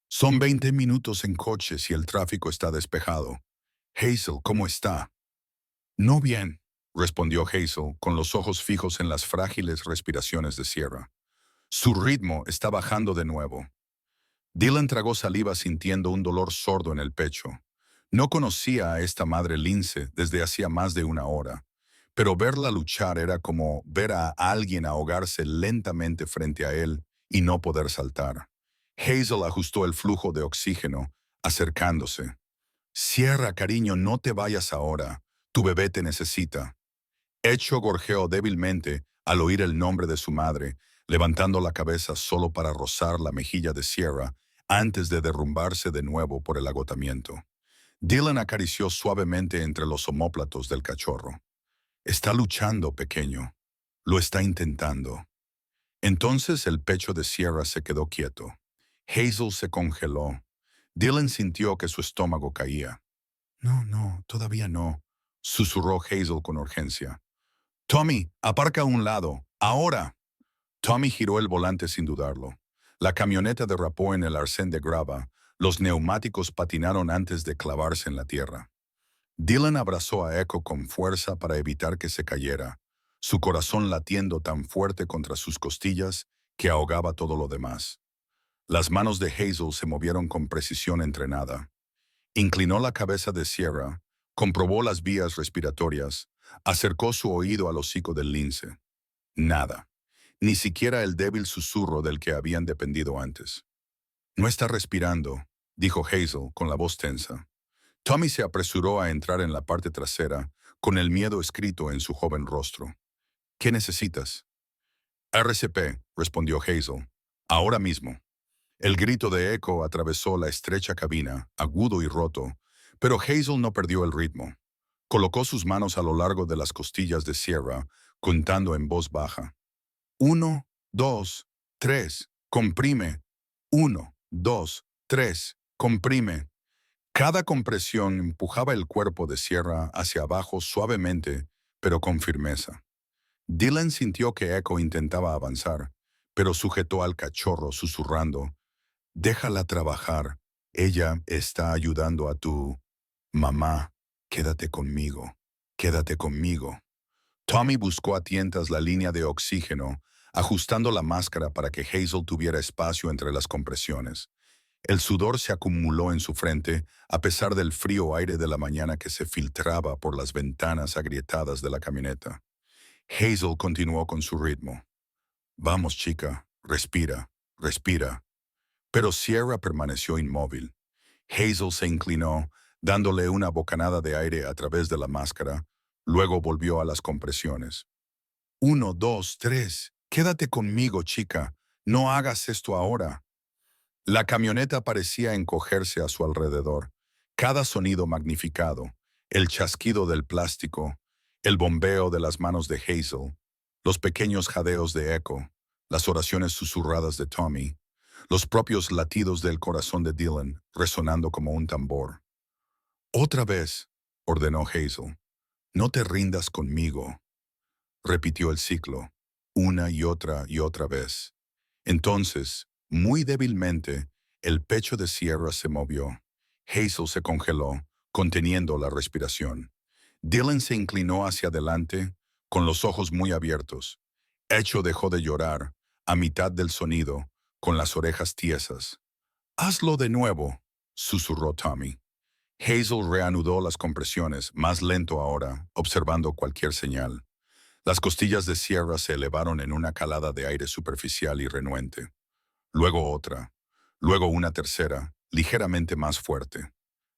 Son 20 minutos en coche si el tráfico está despejado. Hazel, ¿cómo está? No bien, respondió Hazel, con los ojos fijos en las frágiles respiraciones de Sierra. Su ritmo está bajando de nuevo. Dylan tragó saliva sintiendo un dolor sordo en el pecho. No conocía a esta madre lince desde hacía más de una hora, pero verla luchar era como ver a alguien ahogarse lentamente frente a él y no poder saltar. Hazel ajustó el flujo de oxígeno, acercándose. Sierra, cariño, no te vayas ahora. Tu bebé te necesita. Echo gorjeó débilmente al oír el nombre de su madre, levantando la cabeza solo para rozar la mejilla de Sierra antes de derrumbarse de nuevo por el agotamiento. Dylan acarició suavemente entre los omóplatos del cachorro. Está luchando, pequeño. Lo está intentando. Entonces el pecho de Sierra se quedó quieto. Hazel se congeló. Dylan sintió que su estómago caía. No, todavía no, susurró Hazel con urgencia. Tommy, aparca a un lado. Ahora. Tommy giró el volante sin dudarlo. La camioneta derrapó en el arcén de grava. Los neumáticos patinaron antes de clavarse en la tierra. Dylan abrazó a Echo con fuerza para evitar que se cayera, su corazón latiendo tan fuerte contra sus costillas que ahogaba todo lo demás. Las manos de Hazel se movieron con precisión entrenada. Inclinó la cabeza de Sierra, comprobó las vías respiratorias, acercó su oído al hocico del lince. Nada, ni siquiera el débil susurro del que habían dependido antes. No está respirando, dijo Hazel con la voz tensa. Tommy se apresuró a entrar en la parte trasera, con el miedo escrito en su joven rostro. ¿Qué necesitas? RCP, respondió Hazel. Ahora mismo. El grito de Echo atravesó la estrecha cabina, agudo y roto, pero Hazel no perdió el ritmo. Colocó sus manos a lo largo de las costillas de Sierra, contando en voz baja. 1, 2, 3, comprime. 1, 2, 3, comprime. Cada compresión empujaba el cuerpo de Sierra hacia abajo suavemente, pero con firmeza. Dylan sintió que Echo intentaba avanzar, pero sujetó al cachorro susurrando. Déjala trabajar. Ella está ayudando a tu mamá. Quédate conmigo. Quédate conmigo. Tommy buscó a tientas la línea de oxígeno, ajustando la máscara para que Hazel tuviera espacio entre las compresiones. El sudor se acumuló en su frente a pesar del frío aire de la mañana que se filtraba por las ventanas agrietadas de la camioneta. Hazel continuó con su ritmo. Vamos, chica, respira, respira. Pero Sierra permaneció inmóvil. Hazel se inclinó, dándole una bocanada de aire a través de la máscara, luego volvió a las compresiones. 1, 2, 3. Quédate conmigo, chica. No hagas esto ahora. La camioneta parecía encogerse a su alrededor, cada sonido magnificado, el chasquido del plástico, el bombeo de las manos de Hazel, los pequeños jadeos de Echo, las oraciones susurradas de Tommy, los propios latidos del corazón de Dylan resonando como un tambor. Otra vez, ordenó Hazel, no te rindas conmigo. Repitió el ciclo, una y otra vez. Entonces, muy débilmente, el pecho de Sierra se movió. Hazel se congeló, conteniendo la respiración. Dylan se inclinó hacia adelante, con los ojos muy abiertos. Echo dejó de llorar, a mitad del sonido, con las orejas tiesas. «Hazlo de nuevo», susurró Tommy. Hazel reanudó las compresiones, más lento ahora, observando cualquier señal. Las costillas de Sierra se elevaron en una calada de aire superficial y renuente. Luego otra, luego una tercera, ligeramente más fuerte.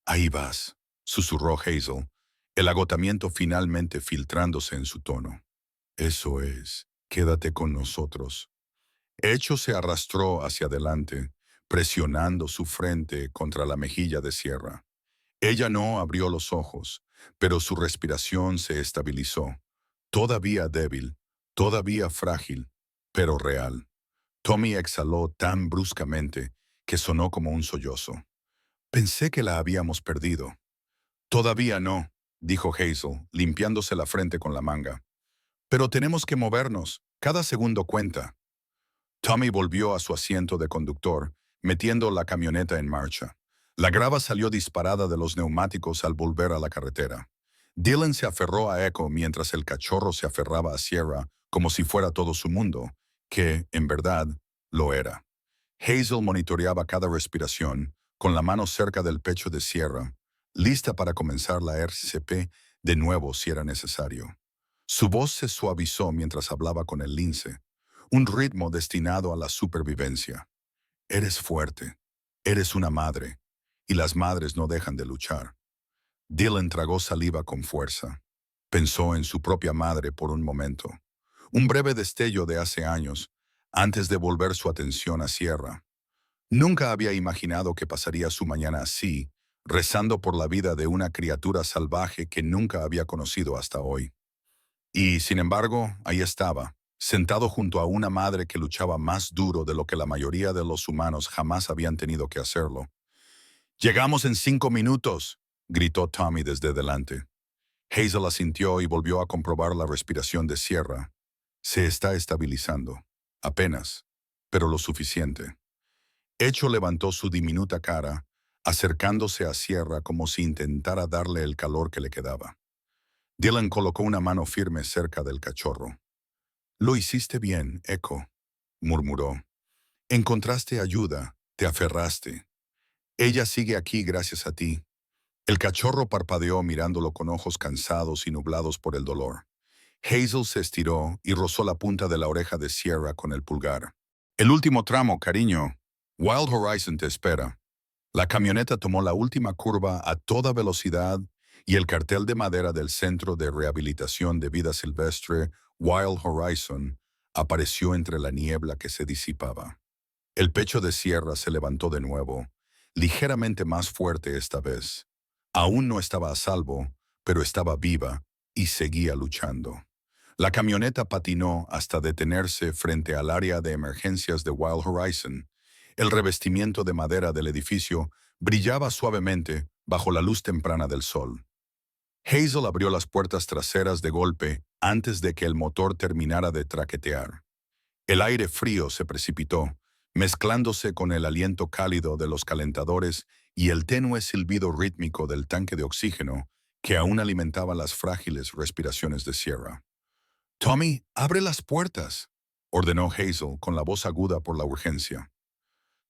Ahí vas, susurró Hazel, el agotamiento finalmente filtrándose en su tono. Eso es, quédate con nosotros. Hecho se arrastró hacia adelante, presionando su frente contra la mejilla de Sierra. Ella no abrió los ojos, pero su respiración se estabilizó. Todavía débil, todavía frágil, pero real. Tommy exhaló tan bruscamente que sonó como un sollozo. Pensé que la habíamos perdido. Todavía no, dijo Hazel, limpiándose la frente con la manga. Pero tenemos que movernos. Cada segundo cuenta. Tommy volvió a su asiento de conductor, metiendo la camioneta en marcha. La grava salió disparada de los neumáticos al volver a la carretera. Dylan se aferró a Echo mientras el cachorro se aferraba a Sierra como si fuera todo su mundo, que, en verdad, lo era. Hazel monitoreaba cada respiración, con la mano cerca del pecho de Sierra, lista para comenzar la RCP de nuevo si era necesario. Su voz se suavizó mientras hablaba con el lince, un ritmo destinado a la supervivencia. Eres fuerte, eres una madre, y las madres no dejan de luchar. Dylan tragó saliva con fuerza. Pensó en su propia madre por un momento, un breve destello de hace años, antes de volver su atención a Sierra. Nunca había imaginado que pasaría su mañana así, rezando por la vida de una criatura salvaje que nunca había conocido hasta hoy. Y, sin embargo, ahí estaba, sentado junto a una madre que luchaba más duro de lo que la mayoría de los humanos jamás habían tenido que hacerlo. «Llegamos en 5 minutos», gritó Tommy desde delante. Hazel asintió y volvió a comprobar la respiración de Sierra. Se está estabilizando. Apenas, pero lo suficiente. Echo levantó su diminuta cara, acercándose a Sierra como si intentara darle el calor que le quedaba. Dylan colocó una mano firme cerca del cachorro. «Lo hiciste bien, Echo», murmuró. «Encontraste ayuda, te aferraste. Ella sigue aquí gracias a ti». El cachorro parpadeó mirándolo con ojos cansados y nublados por el dolor. Hazel se estiró y rozó la punta de la oreja de Sierra con el pulgar. «El último tramo, cariño. Wild Horizon te espera». La camioneta tomó la última curva a toda velocidad y el cartel de madera del Centro de Rehabilitación de Vida Silvestre, Wild Horizon, apareció entre la niebla que se disipaba. El pecho de Sierra se levantó de nuevo, ligeramente más fuerte esta vez. Aún no estaba a salvo, pero estaba viva y seguía luchando. La camioneta patinó hasta detenerse frente al área de emergencias de Wild Horizon. El revestimiento de madera del edificio brillaba suavemente bajo la luz temprana del sol. Hazel abrió las puertas traseras de golpe antes de que el motor terminara de traquetear. El aire frío se precipitó, mezclándose con el aliento cálido de los calentadores y el tenue silbido rítmico del tanque de oxígeno que aún alimentaba las frágiles respiraciones de Sierra. «Tommy, abre las puertas», ordenó Hazel con la voz aguda por la urgencia.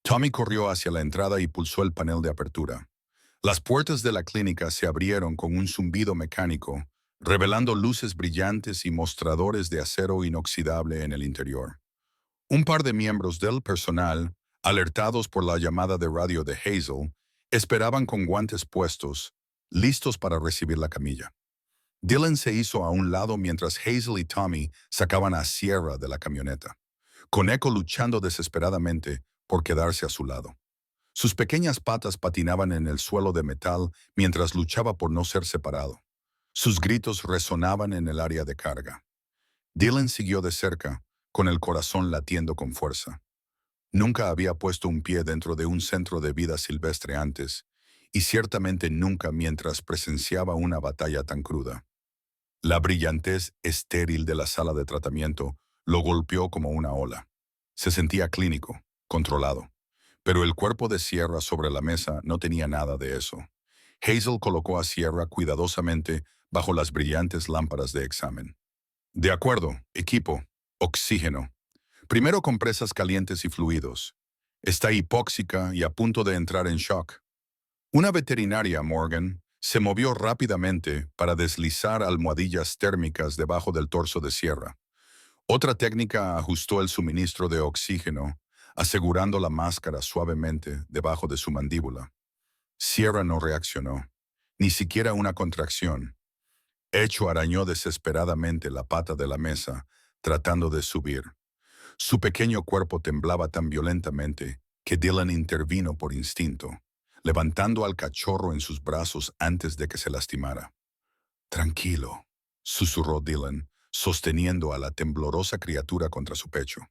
Tommy corrió hacia la entrada y pulsó el panel de apertura. Las puertas de la clínica se abrieron con un zumbido mecánico, revelando luces brillantes y mostradores de acero inoxidable en el interior. Un par de miembros del personal, alertados por la llamada de radio de Hazel, esperaban con guantes puestos, listos para recibir la camilla. Dylan se hizo a un lado mientras Hazel y Tommy sacaban a Sierra de la camioneta, con Echo luchando desesperadamente por quedarse a su lado. Sus pequeñas patas patinaban en el suelo de metal mientras luchaba por no ser separado. Sus gritos resonaban en el área de carga. Dylan siguió de cerca, con el corazón latiendo con fuerza. Nunca había puesto un pie dentro de un centro de vida silvestre antes, y ciertamente nunca mientras presenciaba una batalla tan cruda. La brillantez estéril de la sala de tratamiento lo golpeó como una ola. Se sentía clínico, controlado. Pero el cuerpo de Sierra sobre la mesa no tenía nada de eso. Hazel colocó a Sierra cuidadosamente bajo las brillantes lámparas de examen. «De acuerdo, equipo. Oxígeno. Primero compresas calientes y fluidos. Está hipóxica y a punto de entrar en shock. Una veterinaria, Morgan. Se movió rápidamente para deslizar almohadillas térmicas debajo del torso de Sierra. Otra técnica ajustó el suministro de oxígeno, asegurando la máscara suavemente debajo de su mandíbula. Sierra no reaccionó, ni siquiera una contracción. Echo arañó desesperadamente la pata de la mesa, tratando de subir. Su pequeño cuerpo temblaba tan violentamente que Dylan intervino por instinto, levantando al cachorro en sus brazos antes de que se lastimara. Tranquilo, susurró Dylan, sosteniendo a la temblorosa criatura contra su pecho.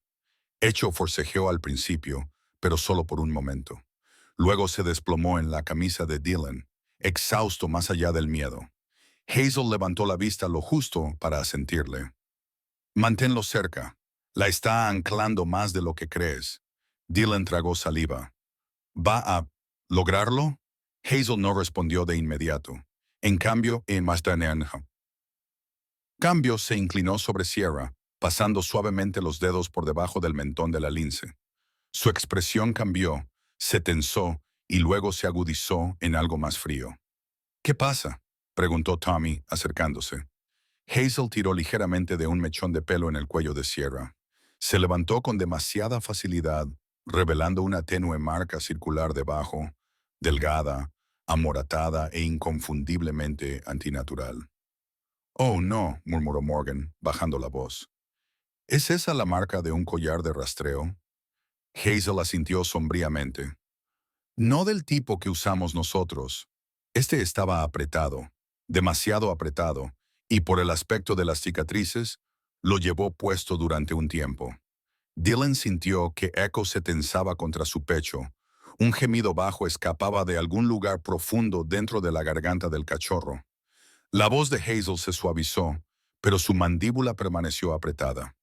Echo forcejeó al principio, pero solo por un momento. Luego se desplomó en la camisa de Dylan, exhausto más allá del miedo. Hazel levantó la vista lo justo para asentirle. Manténlo cerca. La está anclando más de lo que crees. Dylan tragó saliva. ¿Va a lograrlo? Hazel no respondió de inmediato. En cambio, Cambio se inclinó sobre Sierra, pasando suavemente los dedos por debajo del mentón de la lince. Su expresión cambió, se tensó y luego se agudizó en algo más frío. ¿Qué pasa?, preguntó Tommy, acercándose. Hazel tiró ligeramente de un mechón de pelo en el cuello de Sierra. Se levantó con demasiada facilidad, revelando una tenue marca circular debajo, delgada, amoratada e inconfundiblemente antinatural. «Oh, no», murmuró Morgan, bajando la voz. «¿Es esa la marca de un collar de rastreo?» Hazel asintió sombríamente. «No del tipo que usamos nosotros. Este estaba apretado, demasiado apretado, y por el aspecto de las cicatrices, lo llevó puesto durante un tiempo». Dylan sintió que Echo se tensaba contra su pecho. Un gemido bajo escapaba de algún lugar profundo dentro de la garganta del cachorro. La voz de Hazel se suavizó, pero su mandíbula permaneció apretada.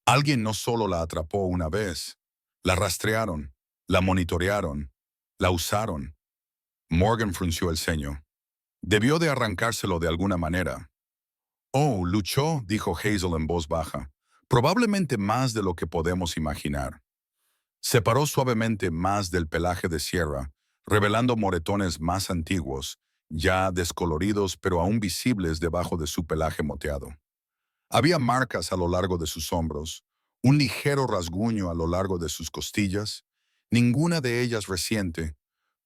Alguien no solo la atrapó una vez, la rastrearon, la monitorearon, la usaron. Morgan frunció el ceño. Debió de arrancárselo de alguna manera. «Oh, luchó», dijo Hazel en voz baja. «Probablemente más de lo que podemos imaginar». Separó suavemente más del pelaje de Sierra, revelando moretones más antiguos, ya descoloridos pero aún visibles debajo de su pelaje moteado. Había marcas a lo largo de sus hombros, un ligero rasguño a lo largo de sus costillas, ninguna de ellas reciente.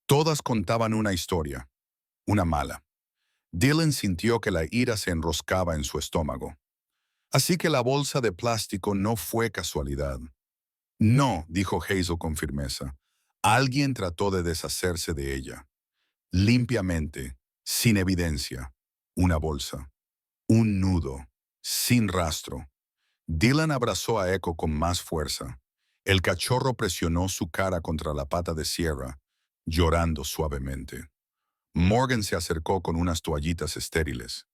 Todas contaban una historia, una mala. Dylan sintió que la ira se enroscaba en su estómago. Así que la bolsa de plástico no fue casualidad. «No», dijo Hazel con firmeza. «Alguien trató de deshacerse de ella. Limpiamente, sin evidencia. Una bolsa. Un nudo. Sin rastro». Dylan abrazó a Echo con más fuerza. El cachorro presionó su cara contra la pata de Sierra, llorando suavemente. Morgan se acercó con unas toallitas estériles.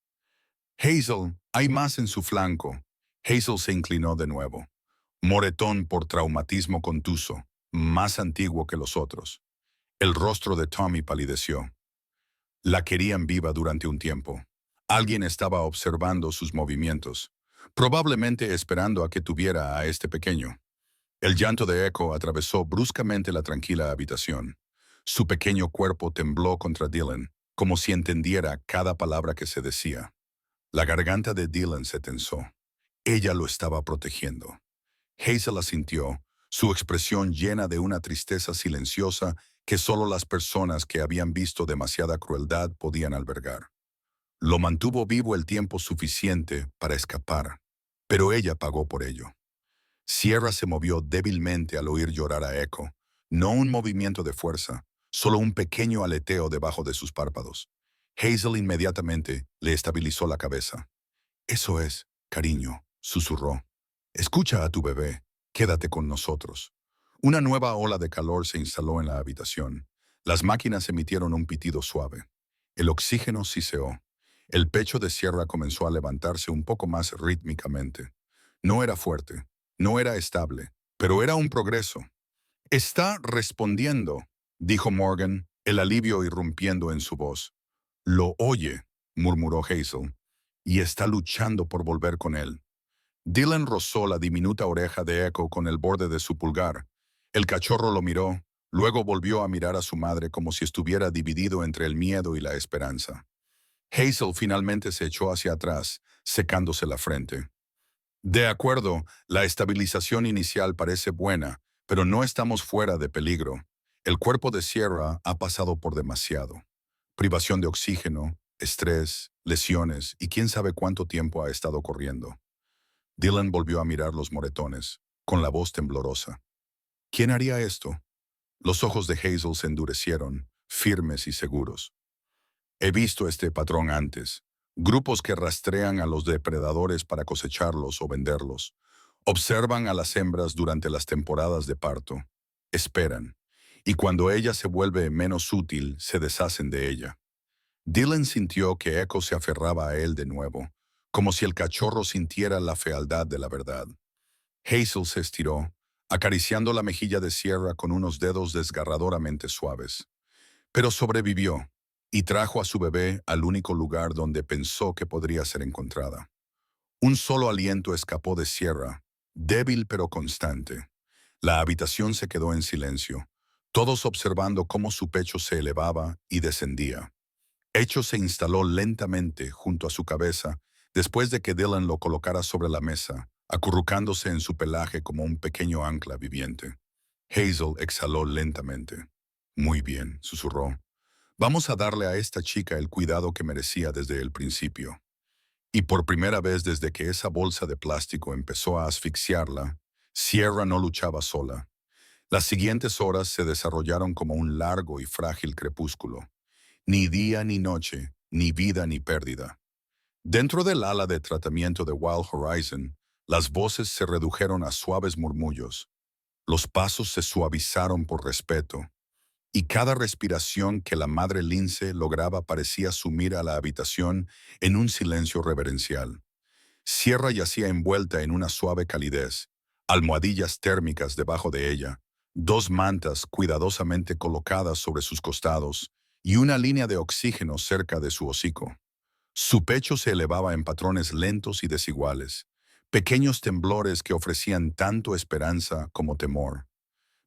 «Hazel, hay más en su flanco». Hazel se inclinó de nuevo. Moretón por traumatismo contuso, más antiguo que los otros. El rostro de Tommy palideció. La querían viva durante un tiempo. Alguien estaba observando sus movimientos, probablemente esperando a que tuviera a este pequeño. El llanto de Echo atravesó bruscamente la tranquila habitación. Su pequeño cuerpo tembló contra Dylan, como si entendiera cada palabra que se decía. La garganta de Dylan se tensó. Ella lo estaba protegiendo. Hazel asintió, su expresión llena de una tristeza silenciosa que solo las personas que habían visto demasiada crueldad podían albergar. Lo mantuvo vivo el tiempo suficiente para escapar, pero ella pagó por ello. Sierra se movió débilmente al oír llorar a Echo, no un movimiento de fuerza, solo un pequeño aleteo debajo de sus párpados. Hazel inmediatamente le estabilizó la cabeza. «Eso es, cariño», susurró. «Escucha a tu bebé. Quédate con nosotros». Una nueva ola de calor se instaló en la habitación. Las máquinas emitieron un pitido suave. El oxígeno siseó. El pecho de Sierra comenzó a levantarse un poco más rítmicamente. No era fuerte, no era estable, pero era un progreso. «Está respondiendo», dijo Morgan, el alivio irrumpiendo en su voz. «Lo oye», murmuró Hazel, «y está luchando por volver con él». Dylan rozó la diminuta oreja de Echo con el borde de su pulgar. El cachorro lo miró, Luego volvió a mirar a su madre como si estuviera dividido entre el miedo y la esperanza. Hazel finalmente se echó hacia atrás, secándose la frente. De acuerdo, la estabilización inicial parece buena, pero no estamos fuera de peligro. El cuerpo de Sierra ha pasado por demasiado. Privación de oxígeno, estrés, lesiones y quién sabe cuánto tiempo ha estado corriendo. Dylan volvió a mirar los moretones, con la voz temblorosa. ¿Quién haría esto? Los ojos de Hazel se endurecieron, firmes y seguros. He visto este patrón antes. Grupos que rastrean a los depredadores para cosecharlos o venderlos. Observan a las hembras durante las temporadas de parto. Esperan. Y cuando ella se vuelve menos útil, se deshacen de ella. Dylan sintió que Echo se aferraba a él de nuevo, como si el cachorro sintiera la fealdad de la verdad. Hazel se estiró, acariciando la mejilla de Sierra con unos dedos desgarradoramente suaves. Pero sobrevivió y trajo a su bebé al único lugar donde pensó que podría ser encontrada. Un solo aliento escapó de Sierra, débil pero constante. La habitación se quedó en silencio, todos observando cómo su pecho se elevaba y descendía. Echo se instaló lentamente junto a su cabeza después de que Dylan lo colocara sobre la mesa, acurrucándose en su pelaje como un pequeño ancla viviente. Hazel exhaló lentamente. Muy bien, susurró. Vamos a darle a esta chica el cuidado que merecía desde el principio. Y por primera vez desde que esa bolsa de plástico empezó a asfixiarla, Sierra no luchaba sola. Las siguientes horas se desarrollaron como un largo y frágil crepúsculo. Ni día ni noche, ni vida ni pérdida. Dentro del ala de tratamiento de Wild Horizon, las voces se redujeron a suaves murmullos. Los pasos se suavizaron por respeto, y cada respiración que la madre lince lograba parecía sumir a la habitación en un silencio reverencial. Sierra yacía envuelta en una suave calidez, almohadillas térmicas debajo de ella, dos mantas cuidadosamente colocadas sobre sus costados y una línea de oxígeno cerca de su hocico. Su pecho se elevaba en patrones lentos y desiguales, pequeños temblores que ofrecían tanto esperanza como temor.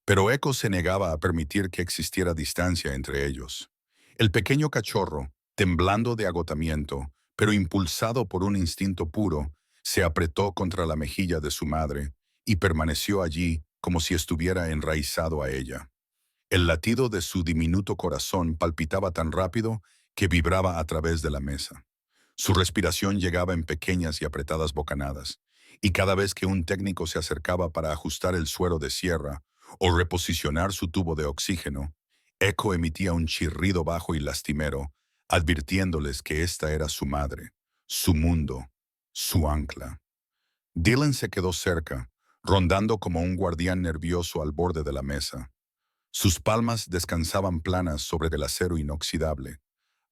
Pero Echo se negaba a permitir que existiera distancia entre ellos. El pequeño cachorro, temblando de agotamiento, pero impulsado por un instinto puro, se apretó contra la mejilla de su madre y permaneció allí como si estuviera enraizado a ella. El latido de su diminuto corazón palpitaba tan rápido que vibraba a través de la mesa. Su respiración llegaba en pequeñas y apretadas bocanadas, y cada vez que un técnico se acercaba para ajustar el suero de Sierra o reposicionar su tubo de oxígeno, Echo emitía un chirrido bajo y lastimero, advirtiéndoles que esta era su madre, su mundo, su ancla. Dylan se quedó cerca, rondando como un guardián nervioso al borde de la mesa. Sus palmas descansaban planas sobre el acero inoxidable,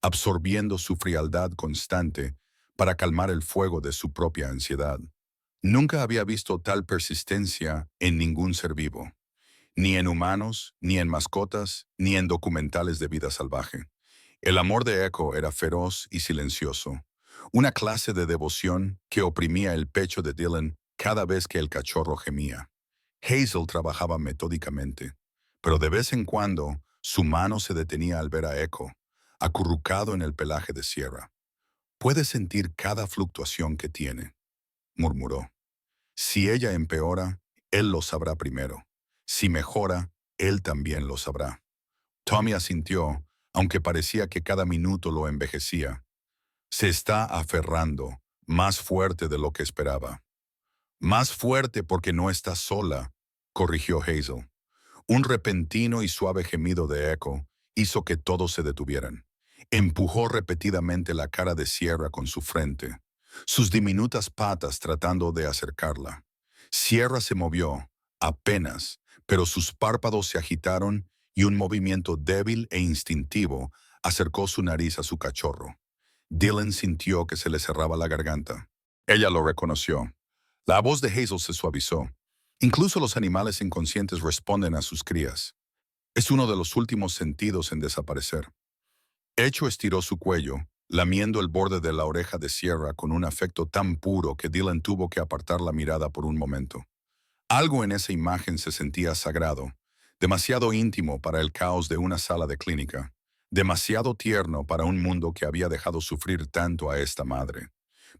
absorbiendo su frialdad constante para calmar el fuego de su propia ansiedad. Nunca había visto tal persistencia en ningún ser vivo, ni en humanos, ni en mascotas, ni en documentales de vida salvaje. El amor de Echo era feroz y silencioso, una clase de devoción que oprimía el pecho de Dylan cada vez que el cachorro gemía. Hazel trabajaba metódicamente, pero de vez en cuando su mano se detenía al ver a Echo, acurrucado en el pelaje de Sierra. «Puede sentir cada fluctuación que tiene», murmuró. «Si ella empeora, él lo sabrá primero. Si mejora, él también lo sabrá». Tommy asintió, aunque parecía que cada minuto lo envejecía. «Se está aferrando, más fuerte de lo que esperaba». «Más fuerte porque no está sola», corrigió Hazel. Un repentino y suave gemido de Echo hizo que todos se detuvieran. Empujó repetidamente la cara de Sierra con su frente, sus diminutas patas tratando de acercarla. Sierra se movió, apenas, pero sus párpados se agitaron y un movimiento débil e instintivo acercó su nariz a su cachorro. Dylan sintió que se le cerraba la garganta. Ella lo reconoció. La voz de Hazel se suavizó. Incluso los animales inconscientes responden a sus crías. Es uno de los últimos sentidos en desaparecer. Echo estiró su cuello, lamiendo el borde de la oreja de Sierra con un afecto tan puro que Dylan tuvo que apartar la mirada por un momento. Algo en esa imagen se sentía sagrado, demasiado íntimo para el caos de una sala de clínica, demasiado tierno para un mundo que había dejado sufrir tanto a esta madre.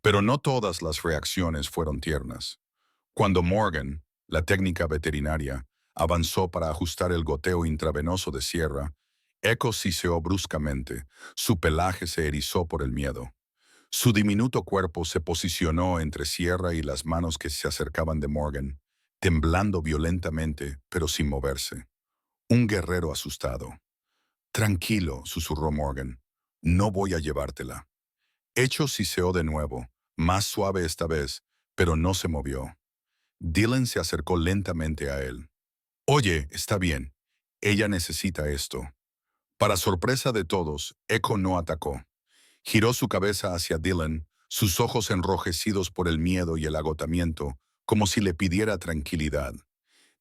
Pero no todas las reacciones fueron tiernas. Cuando Morgan, la técnica veterinaria, avanzó para ajustar el goteo intravenoso de Sierra, Echo siseó bruscamente, su pelaje se erizó por el miedo. Su diminuto cuerpo se posicionó entre Sierra y las manos que se acercaban de Morgan, temblando violentamente, pero sin moverse. Un guerrero asustado. Tranquilo, susurró Morgan. No voy a llevártela. Echo siseó de nuevo, más suave esta vez, pero no se movió. Dylan se acercó lentamente a él. Oye, está bien. Ella necesita esto. Para sorpresa de todos, Echo no atacó. Giró su cabeza hacia Dylan, sus ojos enrojecidos por el miedo y el agotamiento, como si le pidiera tranquilidad.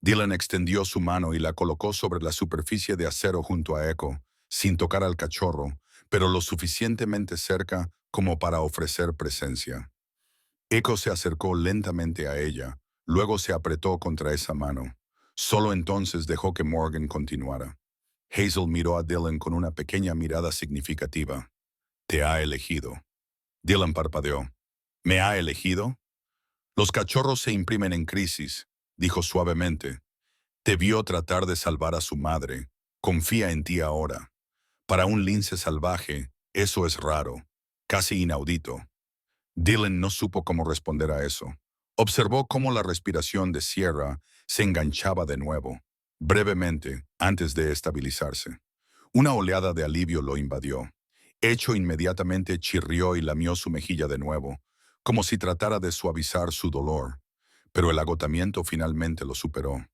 Dylan extendió su mano y la colocó sobre la superficie de acero junto a Echo, sin tocar al cachorro, pero lo suficientemente cerca como para ofrecer presencia. Echo se acercó lentamente a ella, luego se apretó contra esa mano. Solo entonces dejó que Morgan continuara. Hazel miró a Dylan con una pequeña mirada significativa. Te ha elegido. Dylan parpadeó. ¿Me ha elegido? Los cachorros se imprimen en crisis, dijo suavemente. Te vio tratar de salvar a su madre. Confía en ti ahora. Para un lince salvaje, eso es raro, casi inaudito. Dylan no supo cómo responder a eso. Observó cómo la respiración de Sierra se enganchaba de nuevo, brevemente, antes de estabilizarse. Una oleada de alivio lo invadió. Echo inmediatamente chirrió y lamió su mejilla de nuevo, como si tratara de suavizar su dolor. Pero el agotamiento finalmente lo superó.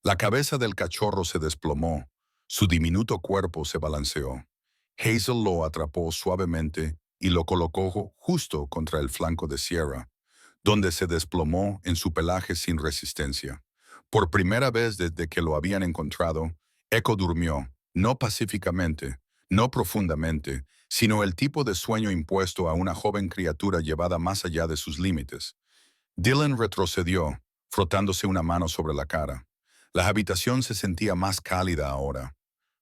La cabeza del cachorro se desplomó, su diminuto cuerpo se balanceó. Hazel lo atrapó suavemente y lo colocó justo contra el flanco de Sierra, donde se desplomó en su pelaje sin resistencia. Por primera vez desde que lo habían encontrado, Echo durmió, no pacíficamente, no profundamente, sino el tipo de sueño impuesto a una joven criatura llevada más allá de sus límites. Dylan retrocedió, frotándose una mano sobre la cara. La habitación se sentía más cálida ahora,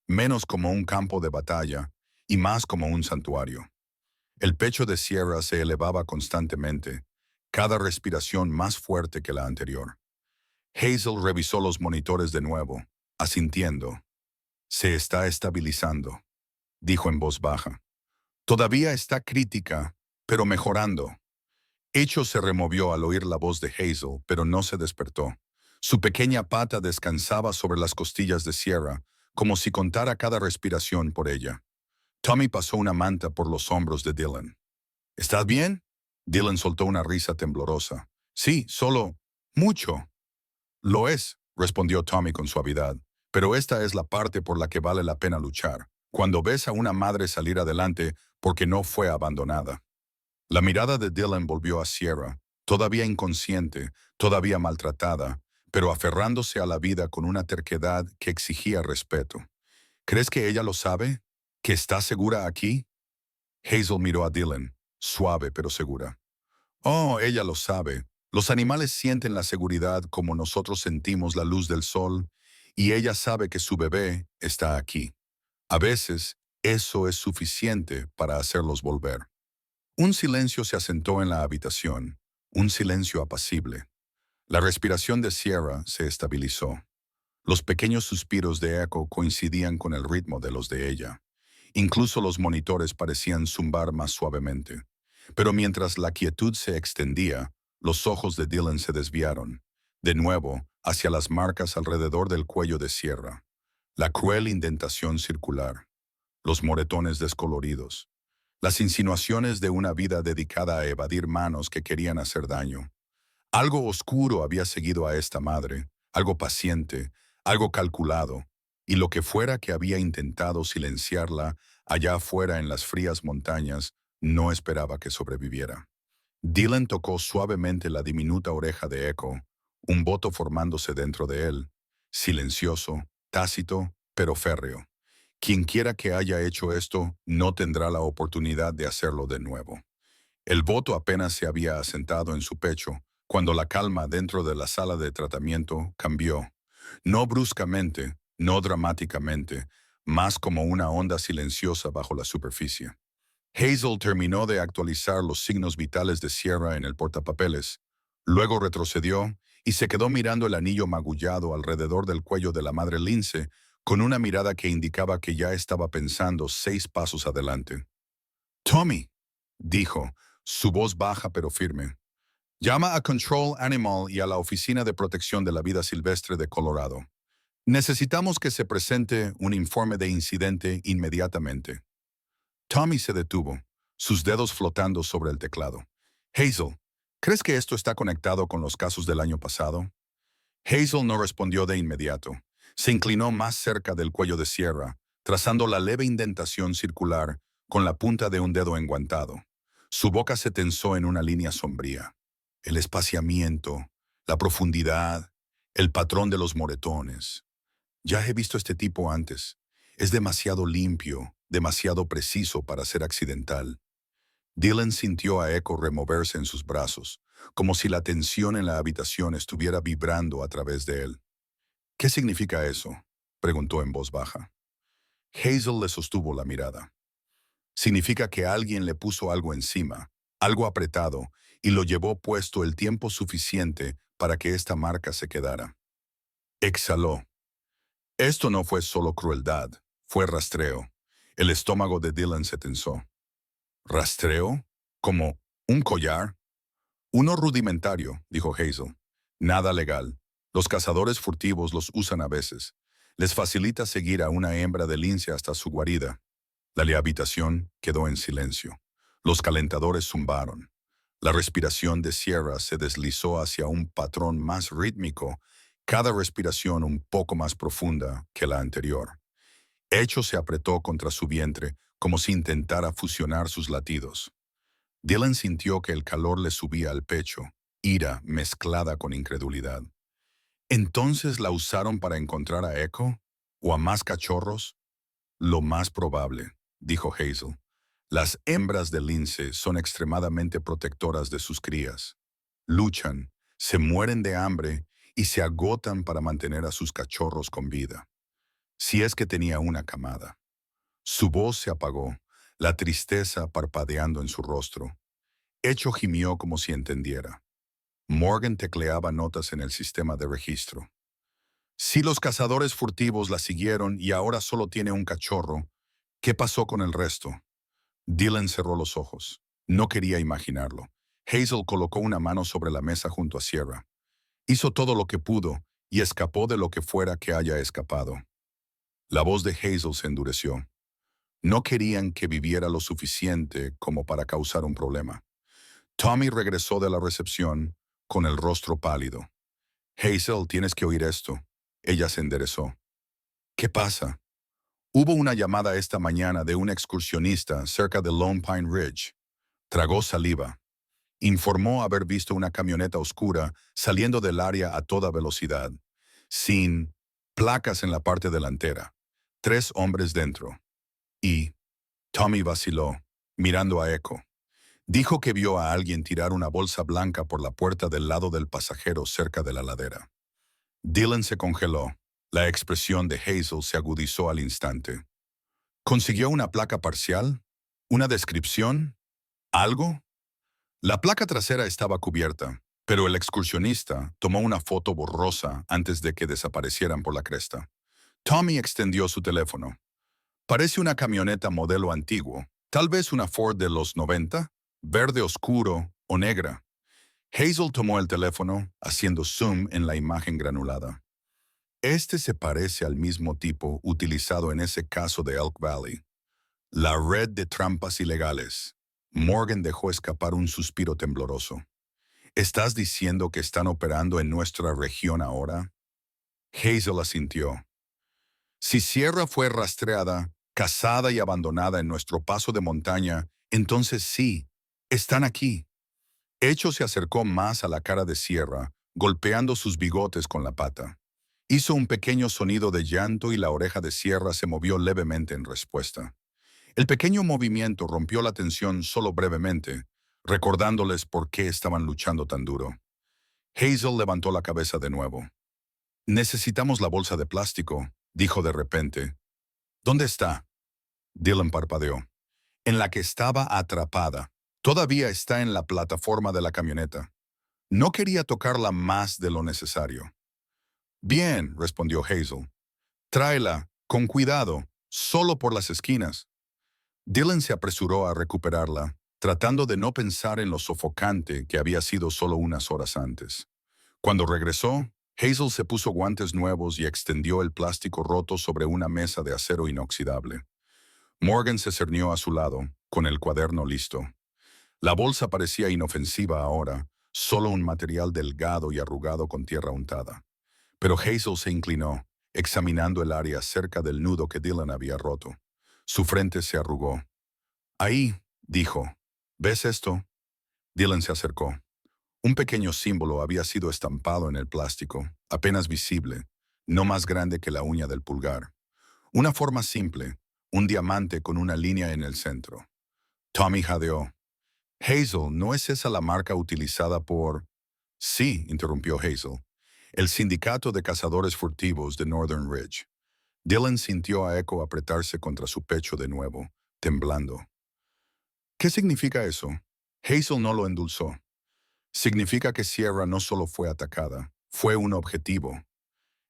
menos como un campo de batalla y más como un santuario. El pecho de Sierra se elevaba constantemente, cada respiración más fuerte que la anterior. Hazel revisó los monitores de nuevo, asintiendo. Se está estabilizando, dijo en voz baja. Todavía está crítica, pero mejorando. Echo se removió al oír la voz de Hazel, pero no se despertó. Su pequeña pata descansaba sobre las costillas de Sierra, como si contara cada respiración por ella. Tommy pasó una manta por los hombros de Dylan. ¿Estás bien? Dylan soltó una risa temblorosa. Sí, solo... mucho. Lo es, respondió Tommy con suavidad, pero esta es la parte por la que vale la pena luchar, cuando ves a una madre salir adelante porque no fue abandonada. La mirada de Dylan volvió a Sierra, todavía inconsciente, todavía maltratada, pero aferrándose a la vida con una terquedad que exigía respeto. ¿Crees que ella lo sabe? ¿Que está segura aquí? Hazel miró a Dylan, suave pero segura. Oh, ella lo sabe. Los animales sienten la seguridad como nosotros sentimos la luz del sol, y ella sabe que su bebé está aquí. A veces, eso es suficiente para hacerlos volver. Un silencio se asentó en la habitación, un silencio apacible. La respiración de Sierra se estabilizó. Los pequeños suspiros de Echo coincidían con el ritmo de los de ella. Incluso los monitores parecían zumbar más suavemente. Pero mientras la quietud se extendía, los ojos de Dylan se desviaron, de nuevo, hacia las marcas alrededor del cuello de Sierra. La cruel indentación circular, los moretones descoloridos, las insinuaciones de una vida dedicada a evadir manos que querían hacer daño. Algo oscuro había seguido a esta madre, algo paciente, algo calculado, y lo que fuera que había intentado silenciarla allá afuera en las frías montañas, no esperaba que sobreviviera. Dylan tocó suavemente la diminuta oreja de Echo, un voto formándose dentro de él, silencioso, tácito, pero férreo. Quienquiera que haya hecho esto no tendrá la oportunidad de hacerlo de nuevo. El voto apenas se había asentado en su pecho, cuando la calma dentro de la sala de tratamiento cambió. No bruscamente, no dramáticamente, más como una onda silenciosa bajo la superficie. Hazel terminó de actualizar los signos vitales de Sierra en el portapapeles. Luego retrocedió y se quedó mirando el anillo magullado alrededor del cuello de la madre Lince con una mirada que indicaba que ya estaba pensando 6 pasos adelante. «Tommy», dijo, su voz baja pero firme. «Llama a Control Animal y a la Oficina de Protección de la Vida Silvestre de Colorado. Necesitamos que se presente un informe de incidente inmediatamente». Tommy se detuvo, sus dedos flotando sobre el teclado. «Hazel, ¿crees que esto está conectado con los casos del año pasado?» Hazel no respondió de inmediato. Se inclinó más cerca del cuello de Sierra, trazando la leve indentación circular con la punta de un dedo enguantado. Su boca se tensó en una línea sombría. El espaciamiento, la profundidad, el patrón de los moretones. Ya he visto este tipo antes. Es demasiado limpio, demasiado preciso para ser accidental. Dylan sintió a Echo removerse en sus brazos, como si la tensión en la habitación estuviera vibrando a través de él. «¿Qué significa eso?», preguntó en voz baja. Hazel le sostuvo la mirada. «Significa que alguien le puso algo encima, algo apretado, y lo llevó puesto el tiempo suficiente para que esta marca se quedara». Exhaló. Esto no fue solo crueldad, fue rastreo. El estómago de Dylan se tensó. «¿Rastreo? ¿Como un collar?» «Uno rudimentario», dijo Hazel. «Nada legal. Los cazadores furtivos los usan a veces. Les facilita seguir a una hembra de lince hasta su guarida». La habitación quedó en silencio. Los calentadores zumbaron. La respiración de Sierra se deslizó hacia un patrón más rítmico, cada respiración un poco más profunda que la anterior. Echo se apretó contra su vientre, como si intentara fusionar sus latidos. Dylan sintió que el calor le subía al pecho, ira mezclada con incredulidad. ¿Entonces la usaron para encontrar a Echo? ¿O a más cachorros? «Lo más probable», dijo Hazel. «Las hembras de lince son extremadamente protectoras de sus crías. Luchan, se mueren de hambre y se agotan para mantener a sus cachorros con vida. Si es que tenía una camada». Su voz se apagó, la tristeza parpadeando en su rostro. Echo gimió como si entendiera. Morgan tecleaba notas en el sistema de registro. «Si los cazadores furtivos la siguieron y ahora solo tiene un cachorro, ¿qué pasó con el resto?» Dylan cerró los ojos. No quería imaginarlo. Hazel colocó una mano sobre la mesa junto a Sierra. Hizo todo lo que pudo y escapó de lo que fuera que haya escapado. La voz de Hazel se endureció. No querían que viviera lo suficiente como para causar un problema. Tommy regresó de la recepción con el rostro pálido. «Hazel, tienes que oír esto». Ella se enderezó. «¿Qué pasa?» «Hubo una llamada esta mañana de un excursionista cerca de Lone Pine Ridge». Tragó saliva. Informó haber visto una camioneta oscura saliendo del área a toda velocidad, sin placas en la parte delantera. 3 hombres dentro. Y Tommy vaciló, mirando a Echo. Dijo que vio a alguien tirar una bolsa blanca por la puerta del lado del pasajero cerca de la ladera. Dylan se congeló. La expresión de Hazel se agudizó al instante. ¿Consiguió una placa parcial? ¿Una descripción? ¿Algo? La placa trasera estaba cubierta, pero el excursionista tomó una foto borrosa antes de que desaparecieran por la cresta. Tommy extendió su teléfono. «Parece una camioneta modelo antiguo, tal vez una Ford de los 90, verde oscuro o negra». Hazel tomó el teléfono, haciendo zoom en la imagen granulada. «Este se parece al mismo tipo utilizado en ese caso de Elk Valley. La red de trampas ilegales». Morgan dejó escapar un suspiro tembloroso. «¿Estás diciendo que están operando en nuestra región ahora?» Hazel asintió. «Si Sierra fue rastreada, cazada y abandonada en nuestro paso de montaña, entonces sí, están aquí». Echo se acercó más a la cara de Sierra, golpeando sus bigotes con la pata. Hizo un pequeño sonido de llanto y la oreja de Sierra se movió levemente en respuesta. El pequeño movimiento rompió la tensión solo brevemente, recordándoles por qué estaban luchando tan duro. Hazel levantó la cabeza de nuevo. «Necesitamos la bolsa de plástico», dijo de repente. ¿Dónde está? Dylan parpadeó. En la que estaba atrapada. Todavía está en la plataforma de la camioneta. No quería tocarla más de lo necesario. Bien, respondió Hazel. Tráela, con cuidado, solo por las esquinas. Dylan se apresuró a recuperarla, tratando de no pensar en lo sofocante que había sido solo unas horas antes. Cuando regresó, Hazel se puso guantes nuevos y extendió el plástico roto sobre una mesa de acero inoxidable. Morgan se cernió a su lado, con el cuaderno listo. La bolsa parecía inofensiva ahora, solo un material delgado y arrugado con tierra untada. Pero Hazel se inclinó, examinando el área cerca del nudo que Dylan había roto. Su frente se arrugó. Ahí, dijo. ¿Ves esto? Dylan se acercó. Un pequeño símbolo había sido estampado en el plástico, apenas visible, no más grande que la uña del pulgar. Una forma simple, un diamante con una línea en el centro. Tommy jadeó. Hazel, ¿no es esa la marca utilizada por...? Sí, interrumpió Hazel. El Sindicato de Cazadores Furtivos de Northern Ridge. Dylan sintió a Echo apretarse contra su pecho de nuevo, temblando. ¿Qué significa eso? Hazel no lo endulzó. Significa que Sierra no solo fue atacada, fue un objetivo.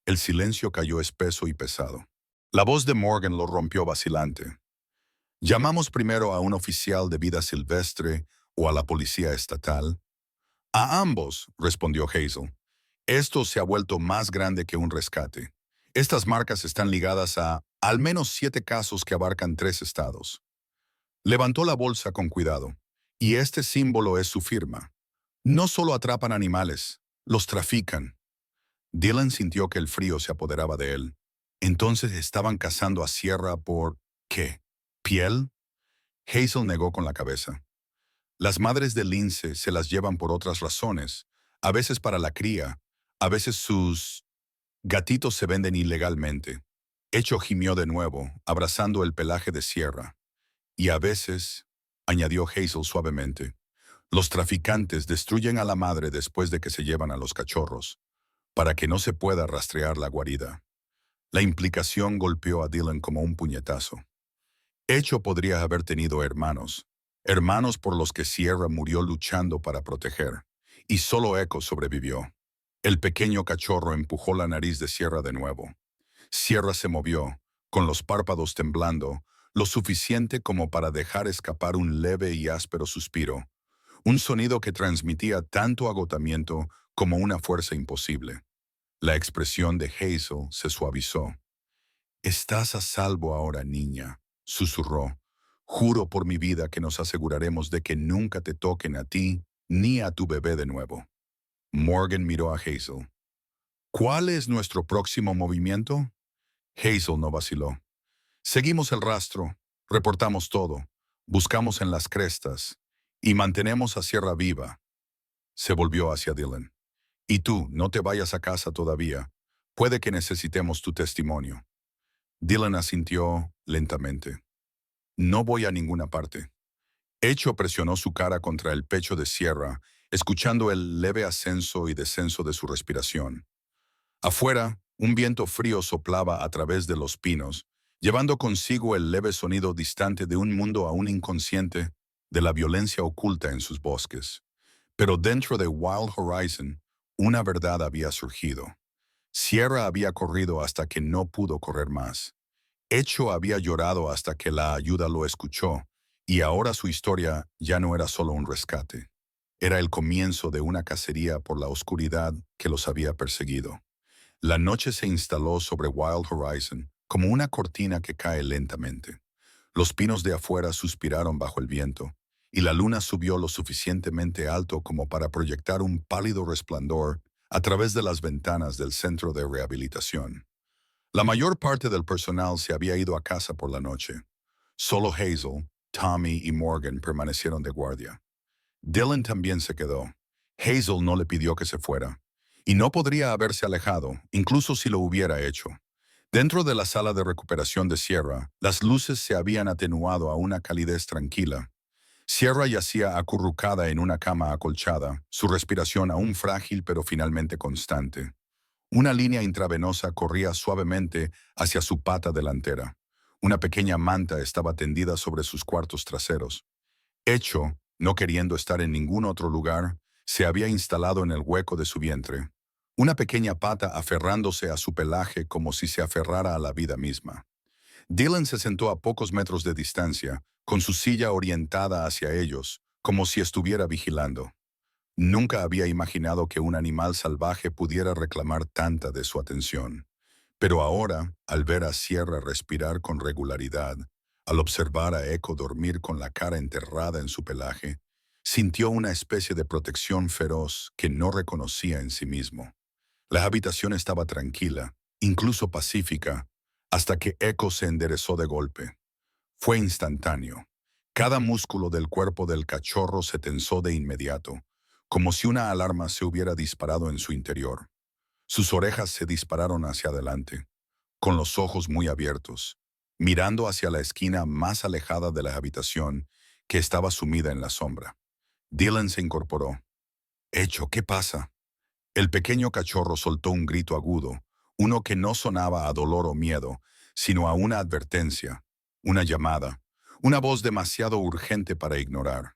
El silencio cayó espeso y pesado. La voz de Morgan lo rompió vacilante. ¿Llamamos primero a un oficial de vida silvestre o a la policía estatal? A ambos, respondió Hazel. Esto se ha vuelto más grande que un rescate. Estas marcas están ligadas a al menos 7 casos que abarcan 3 estados. Levantó la bolsa con cuidado, y este símbolo es su firma. No solo atrapan animales, los trafican. Dylan sintió que el frío se apoderaba de él. Entonces estaban cazando a Sierra por... ¿qué? ¿Piel? Hazel negó con la cabeza. Las madres de lince se las llevan por otras razones, a veces para la cría, a veces sus gatitos se venden ilegalmente. Echo gimió de nuevo, abrazando el pelaje de Sierra. Y a veces, añadió Hazel suavemente, los traficantes destruyen a la madre después de que se llevan a los cachorros, para que no se pueda rastrear la guarida. La implicación golpeó a Dylan como un puñetazo. Echo podría haber tenido hermanos, hermanos por los que Sierra murió luchando para proteger, y solo Echo sobrevivió. El pequeño cachorro empujó la nariz de Sierra de nuevo. Sierra se movió, con los párpados temblando, lo suficiente como para dejar escapar un leve y áspero suspiro, un sonido que transmitía tanto agotamiento como una fuerza imposible. La expresión de Hazel se suavizó. «Estás a salvo ahora, niña», susurró. «Juro por mi vida que nos aseguraremos de que nunca te toquen a ti ni a tu bebé de nuevo». Morgan miró a Hazel. «¿Cuál es nuestro próximo movimiento?» Hazel no vaciló. «Seguimos el rastro, reportamos todo, buscamos en las crestas y mantenemos a Sierra viva». Se volvió hacia Dylan. «Y tú, no te vayas a casa todavía. Puede que necesitemos tu testimonio». Dylan asintió lentamente. «No voy a ninguna parte». Echo presionó su cara contra el pecho de Sierra, escuchando el leve ascenso y descenso de su respiración. Afuera, un viento frío soplaba a través de los pinos, llevando consigo el leve sonido distante de un mundo aún inconsciente de la violencia oculta en sus bosques. Pero dentro de Wild Horizon, una verdad había surgido. Sierra había corrido hasta que no pudo correr más. Echo había llorado hasta que la ayuda lo escuchó, y ahora su historia ya no era solo un rescate. Era el comienzo de una cacería por la oscuridad que los había perseguido. La noche se instaló sobre Wild Horizon como una cortina que cae lentamente. Los pinos de afuera suspiraron bajo el viento, y la luna subió lo suficientemente alto como para proyectar un pálido resplandor a través de las ventanas del centro de rehabilitación. La mayor parte del personal se había ido a casa por la noche. Solo Hazel, Tommy y Morgan permanecieron de guardia. Dylan también se quedó. Hazel no le pidió que se fuera, y no podría haberse alejado, incluso si lo hubiera hecho. Dentro de la sala de recuperación de Sierra, las luces se habían atenuado a una calidez tranquila. Sierra yacía acurrucada en una cama acolchada, su respiración aún frágil pero finalmente constante. Una línea intravenosa corría suavemente hacia su pata delantera. Una pequeña manta estaba tendida sobre sus cuartos traseros. Echo, no queriendo estar en ningún otro lugar, se había instalado en el hueco de su vientre. Una pequeña pata aferrándose a su pelaje como si se aferrara a la vida misma. Dylan se sentó a pocos metros de distancia, con su silla orientada hacia ellos, como si estuviera vigilando. Nunca había imaginado que un animal salvaje pudiera reclamar tanta de su atención. Pero ahora, al ver a Sierra respirar con regularidad, al observar a Echo dormir con la cara enterrada en su pelaje, sintió una especie de protección feroz que no reconocía en sí mismo. La habitación estaba tranquila, incluso pacífica, hasta que Echo se enderezó de golpe. Fue instantáneo. Cada músculo del cuerpo del cachorro se tensó de inmediato, como si una alarma se hubiera disparado en su interior. Sus orejas se dispararon hacia adelante, con los ojos muy abiertos, mirando hacia la esquina más alejada de la habitación, que estaba sumida en la sombra. Dylan se incorporó. «Echo, ¿qué pasa?» El pequeño cachorro soltó un grito agudo, uno que no sonaba a dolor o miedo, sino a una advertencia, una llamada, una voz demasiado urgente para ignorar.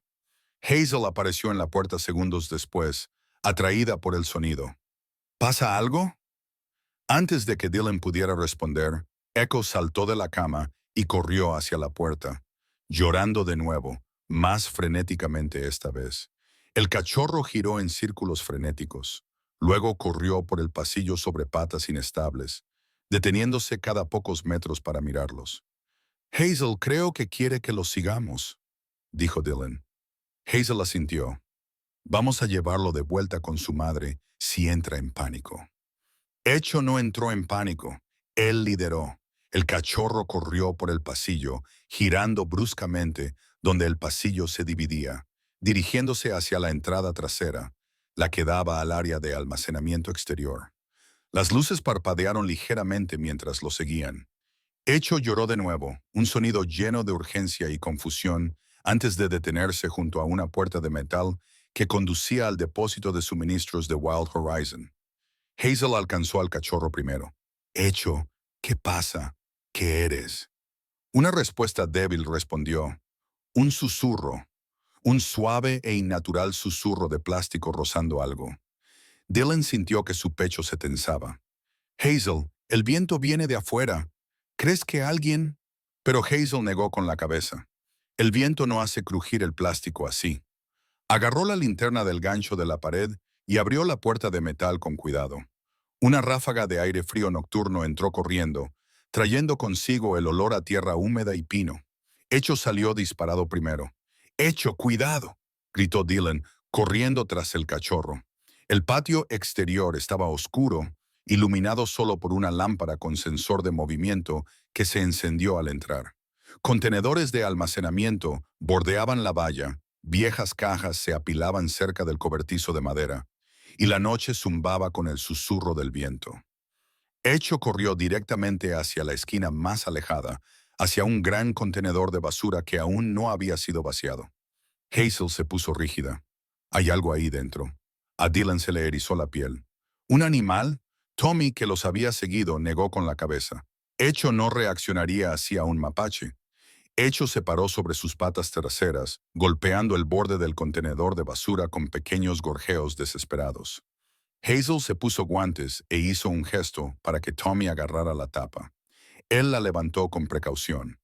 Hazel apareció en la puerta segundos después, atraída por el sonido. «¿Pasa algo?» Antes de que Dylan pudiera responder, Echo saltó de la cama y corrió hacia la puerta, llorando de nuevo, más frenéticamente esta vez. El cachorro giró en círculos frenéticos. Luego corrió por el pasillo sobre patas inestables, deteniéndose cada pocos metros para mirarlos. «Hazel, creo que quiere que los sigamos», dijo Dylan. Hazel asintió. «Vamos a llevarlo de vuelta con su madre si entra en pánico». Echo no entró en pánico. Él lideró. El cachorro corrió por el pasillo, girando bruscamente donde el pasillo se dividía, dirigiéndose hacia la entrada trasera, la que daba al área de almacenamiento exterior. Las luces parpadearon ligeramente mientras lo seguían. Echo lloró de nuevo, un sonido lleno de urgencia y confusión, antes de detenerse junto a una puerta de metal que conducía al depósito de suministros de Wild Horizon. Hazel alcanzó al cachorro primero. «Echo, ¿qué pasa? ¿Qué eres?» Una respuesta débil respondió. Un susurro. Un suave e innatural susurro de plástico rozando algo. Dylan sintió que su pecho se tensaba. «Hazel, el viento viene de afuera. ¿Crees que alguien...?» Pero Hazel negó con la cabeza. «El viento no hace crujir el plástico así». Agarró la linterna del gancho de la pared y abrió la puerta de metal con cuidado. Una ráfaga de aire frío nocturno entró corriendo, trayendo consigo el olor a tierra húmeda y pino. Echo salió disparado primero. «Echo, cuidado», gritó Dylan, corriendo tras el cachorro. El patio exterior estaba oscuro, iluminado solo por una lámpara con sensor de movimiento que se encendió al entrar. Contenedores de almacenamiento bordeaban la valla, viejas cajas se apilaban cerca del cobertizo de madera, y la noche zumbaba con el susurro del viento. Echo corrió directamente hacia la esquina más alejada, hacia un gran contenedor de basura que aún no había sido vaciado. Hazel se puso rígida. «Hay algo ahí dentro». A Dylan se le erizó la piel. «¿Un animal?» Tommy, que los había seguido, negó con la cabeza. Echo no reaccionaría así a un mapache. Echo se paró sobre sus patas traseras, golpeando el borde del contenedor de basura con pequeños gorjeos desesperados. Hazel se puso guantes e hizo un gesto para que Tommy agarrara la tapa. Él la levantó con precaución.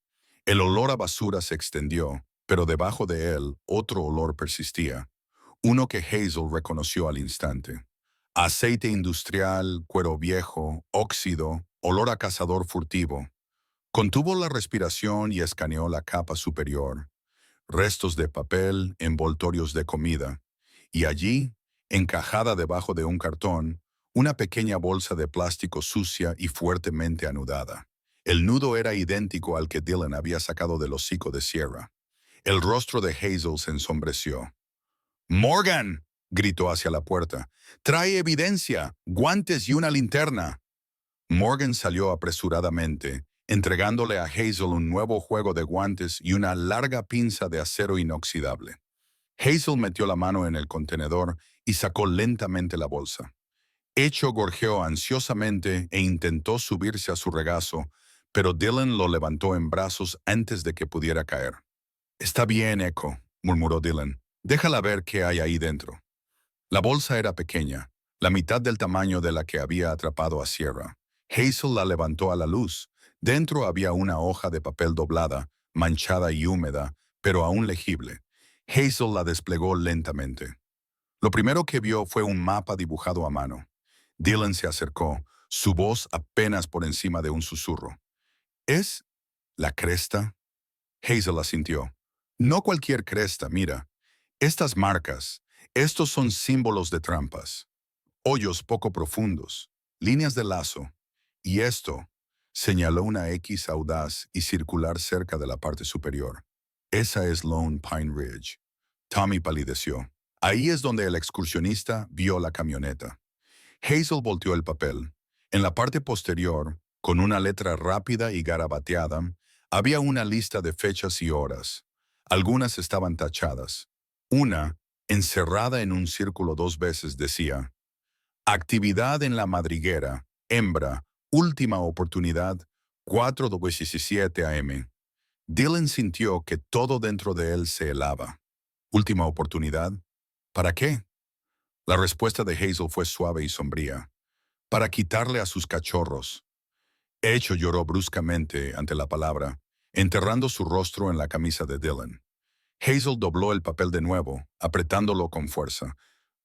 El olor a basura se extendió, pero debajo de él otro olor persistía, uno que Hazel reconoció al instante. Aceite industrial, cuero viejo, óxido, olor a cazador furtivo. Contuvo la respiración y escaneó la capa superior. Restos de papel, envoltorios de comida. Y allí, encajada debajo de un cartón, una pequeña bolsa de plástico sucia y fuertemente anudada. El nudo era idéntico al que Dylan había sacado del hocico de Sierra. El rostro de Hazel se ensombreció. «¡Morgan!», gritó hacia la puerta. «¡Trae evidencia! ¡Guantes y una linterna!». Morgan salió apresuradamente, entregándole a Hazel un nuevo juego de guantes y una larga pinza de acero inoxidable. Hazel metió la mano en el contenedor y sacó lentamente la bolsa. Echo gorjeó ansiosamente e intentó subirse a su regazo, pero Dylan lo levantó en brazos antes de que pudiera caer. Está bien, Echo, murmuró Dylan. Déjala ver qué hay ahí dentro. La bolsa era pequeña, la mitad del tamaño de la que había atrapado a Sierra. Hazel la levantó a la luz. Dentro había una hoja de papel doblada, manchada y húmeda, pero aún legible. Hazel la desplegó lentamente. Lo primero que vio fue un mapa dibujado a mano. Dylan se acercó, su voz apenas por encima de un susurro. ¿Es la cresta? Hazel asintió. No cualquier cresta, mira. Estas marcas, estos son símbolos de trampas. Hoyos poco profundos, líneas de lazo. Y esto, señaló una X audaz y circular cerca de la parte superior. Esa es Lone Pine Ridge. Tommy palideció. Ahí es donde el excursionista vio la camioneta. Hazel volteó el papel. En la parte posterior, con una letra rápida y garabateada, había una lista de fechas y horas. Algunas estaban tachadas. Una, encerrada en un círculo 2 veces, decía: Actividad en la madriguera, hembra, última oportunidad, 4:17 AM. Dylan sintió que todo dentro de él se helaba. ¿Última oportunidad? ¿Para qué? La respuesta de Hazel fue suave y sombría. Para quitarle a sus cachorros. Echo lloró bruscamente ante la palabra, enterrando su rostro en la camisa de Dylan. Hazel dobló el papel de nuevo, apretándolo con fuerza.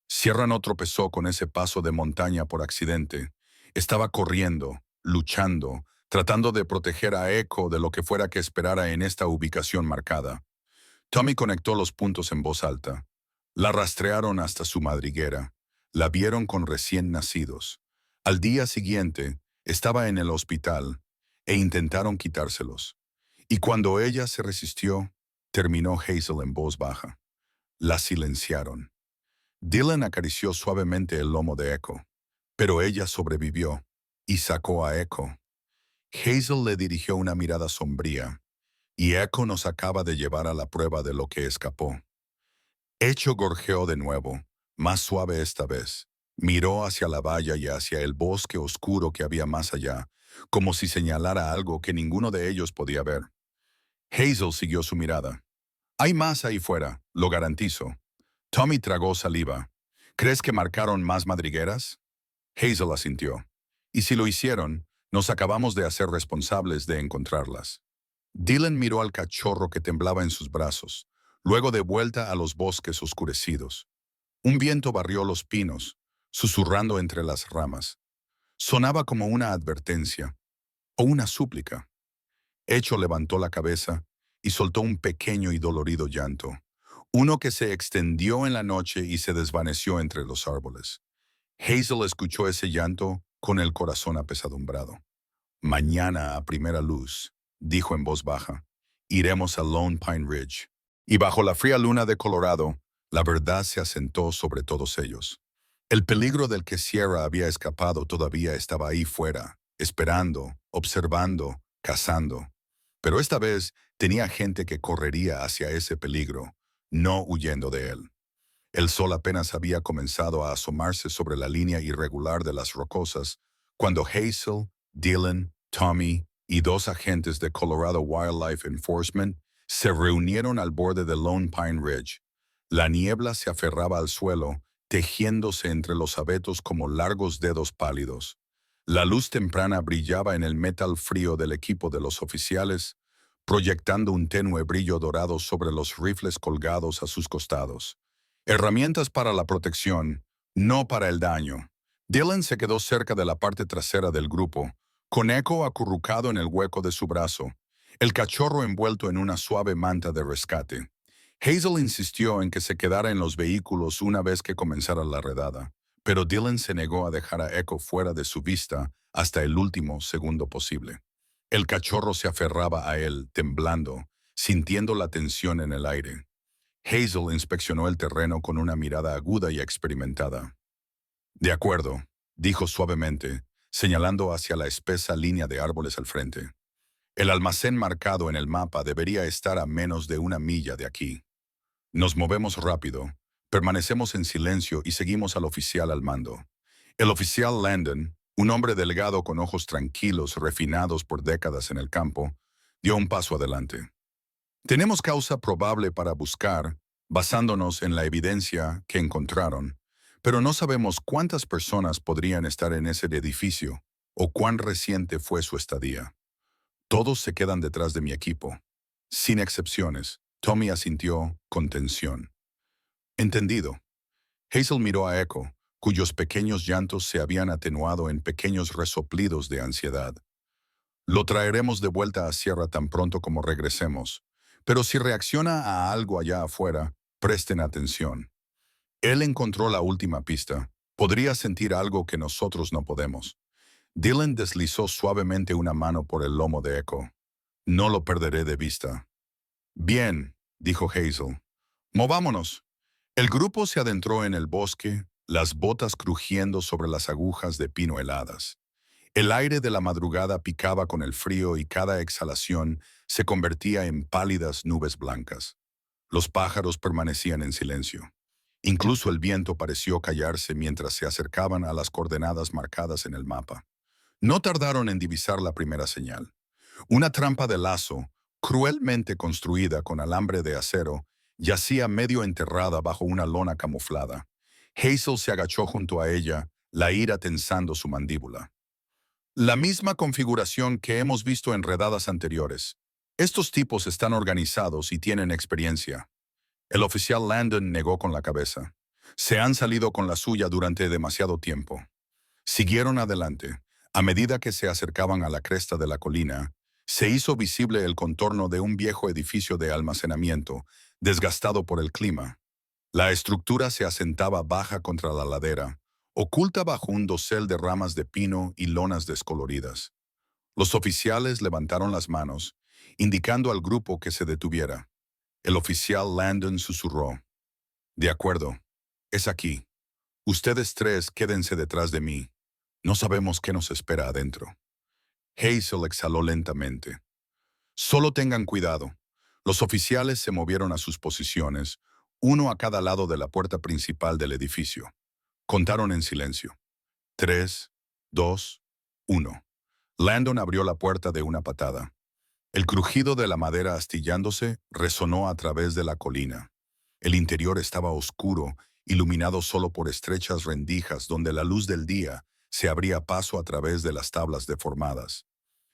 Sierra no tropezó con ese paso de montaña por accidente. Estaba corriendo, luchando, tratando de proteger a Echo de lo que fuera que esperara en esta ubicación marcada. Tommy conectó los puntos en voz alta. La rastrearon hasta su madriguera. La vieron con recién nacidos. Al día siguiente, estaba en el hospital e intentaron quitárselos. Y cuando ella se resistió, terminó Hazel en voz baja. La silenciaron. Dylan acarició suavemente el lomo de Echo, pero ella sobrevivió y sacó a Echo. Hazel le dirigió una mirada sombría, y Echo nos acaba de llevar a la prueba de lo que escapó. Echo gorjeó de nuevo, más suave esta vez. Miró hacia la valla y hacia el bosque oscuro que había más allá, como si señalara algo que ninguno de ellos podía ver. Hazel siguió su mirada. Hay más ahí fuera, lo garantizo. Tommy tragó saliva. ¿Crees que marcaron más madrigueras? Hazel asintió. Y si lo hicieron, nos acabamos de hacer responsables de encontrarlas. Dylan miró al cachorro que temblaba en sus brazos, luego de vuelta a los bosques oscurecidos. Un viento barrió los pinos, susurrando entre las ramas. Sonaba como una advertencia, o una súplica. Echo levantó la cabeza y soltó un pequeño y dolorido llanto, uno que se extendió en la noche y se desvaneció entre los árboles. Hazel escuchó ese llanto con el corazón apesadumbrado. Mañana a primera luz, dijo en voz baja, iremos a Lone Pine Ridge. Y bajo la fría luna de Colorado, la verdad se asentó sobre todos ellos. El peligro del que Sierra había escapado todavía estaba ahí fuera, esperando, observando, cazando. Pero esta vez tenía gente que correría hacia ese peligro, no huyendo de él. El sol apenas había comenzado a asomarse sobre la línea irregular de las rocosas cuando Hazel, Dylan, Tommy y 2 agentes de Colorado Wildlife Enforcement se reunieron al borde de Lone Pine Ridge. La niebla se aferraba al suelo, tejiéndose entre los abetos como largos dedos pálidos. La luz temprana brillaba en el metal frío del equipo de los oficiales, proyectando un tenue brillo dorado sobre los rifles colgados a sus costados. Herramientas para la protección, no para el daño. Dylan se quedó cerca de la parte trasera del grupo, con Echo acurrucado en el hueco de su brazo, el cachorro envuelto en una suave manta de rescate. Hazel insistió en que se quedara en los vehículos una vez que comenzara la redada, pero Dylan se negó a dejar a Echo fuera de su vista hasta el último segundo posible. El cachorro se aferraba a él, temblando, sintiendo la tensión en el aire. Hazel inspeccionó el terreno con una mirada aguda y experimentada. De acuerdo, dijo suavemente, señalando hacia la espesa línea de árboles al frente. El almacén marcado en el mapa debería estar a menos de 1 milla de aquí. Nos movemos rápido, permanecemos en silencio y seguimos al oficial al mando. El oficial Landon, un hombre delgado con ojos tranquilos refinados por décadas en el campo, dio un paso adelante. Tenemos causa probable para buscar, basándonos en la evidencia que encontraron, pero no sabemos cuántas personas podrían estar en ese edificio o cuán reciente fue su estadía. Todos se quedan detrás de mi equipo. Sin excepciones, Tommy asintió con tensión. Entendido. Hazel miró a Echo, cuyos pequeños llantos se habían atenuado en pequeños resoplidos de ansiedad. Lo traeremos de vuelta a Sierra tan pronto como regresemos, pero si reacciona a algo allá afuera, presten atención. Él encontró la última pista. Podría sentir algo que nosotros no podemos. Dylan deslizó suavemente una mano por el lomo de Echo. No lo perderé de vista. Bien, dijo Hazel. Movámonos. El grupo se adentró en el bosque, las botas crujiendo sobre las agujas de pino heladas. El aire de la madrugada picaba con el frío y cada exhalación se convertía en pálidas nubes blancas. Los pájaros permanecían en silencio. Incluso el viento pareció callarse mientras se acercaban a las coordenadas marcadas en el mapa. No tardaron en divisar la primera señal. Una trampa de lazo, cruelmente construida con alambre de acero, yacía medio enterrada bajo una lona camuflada. Hazel se agachó junto a ella, la ira tensando su mandíbula. La misma configuración que hemos visto en redadas anteriores. Estos tipos están organizados y tienen experiencia. El oficial Landon negó con la cabeza. Se han salido con la suya durante demasiado tiempo. Siguieron adelante. A medida que se acercaban a la cresta de la colina, se hizo visible el contorno de un viejo edificio de almacenamiento, desgastado por el clima. La estructura se asentaba baja contra la ladera, oculta bajo un dosel de ramas de pino y lonas descoloridas. Los oficiales levantaron las manos, indicando al grupo que se detuviera. El oficial Landon susurró. De acuerdo, es aquí. Ustedes tres quédense detrás de mí. No sabemos qué nos espera adentro. Hazel exhaló lentamente. Solo tengan cuidado. Los oficiales se movieron a sus posiciones, uno a cada lado de la puerta principal del edificio. Contaron en silencio. 3, 2, 1. Landon abrió la puerta de una patada. El crujido de la madera astillándose resonó a través de la colina. El interior estaba oscuro, iluminado solo por estrechas rendijas donde la luz del día se abría paso a través de las tablas deformadas.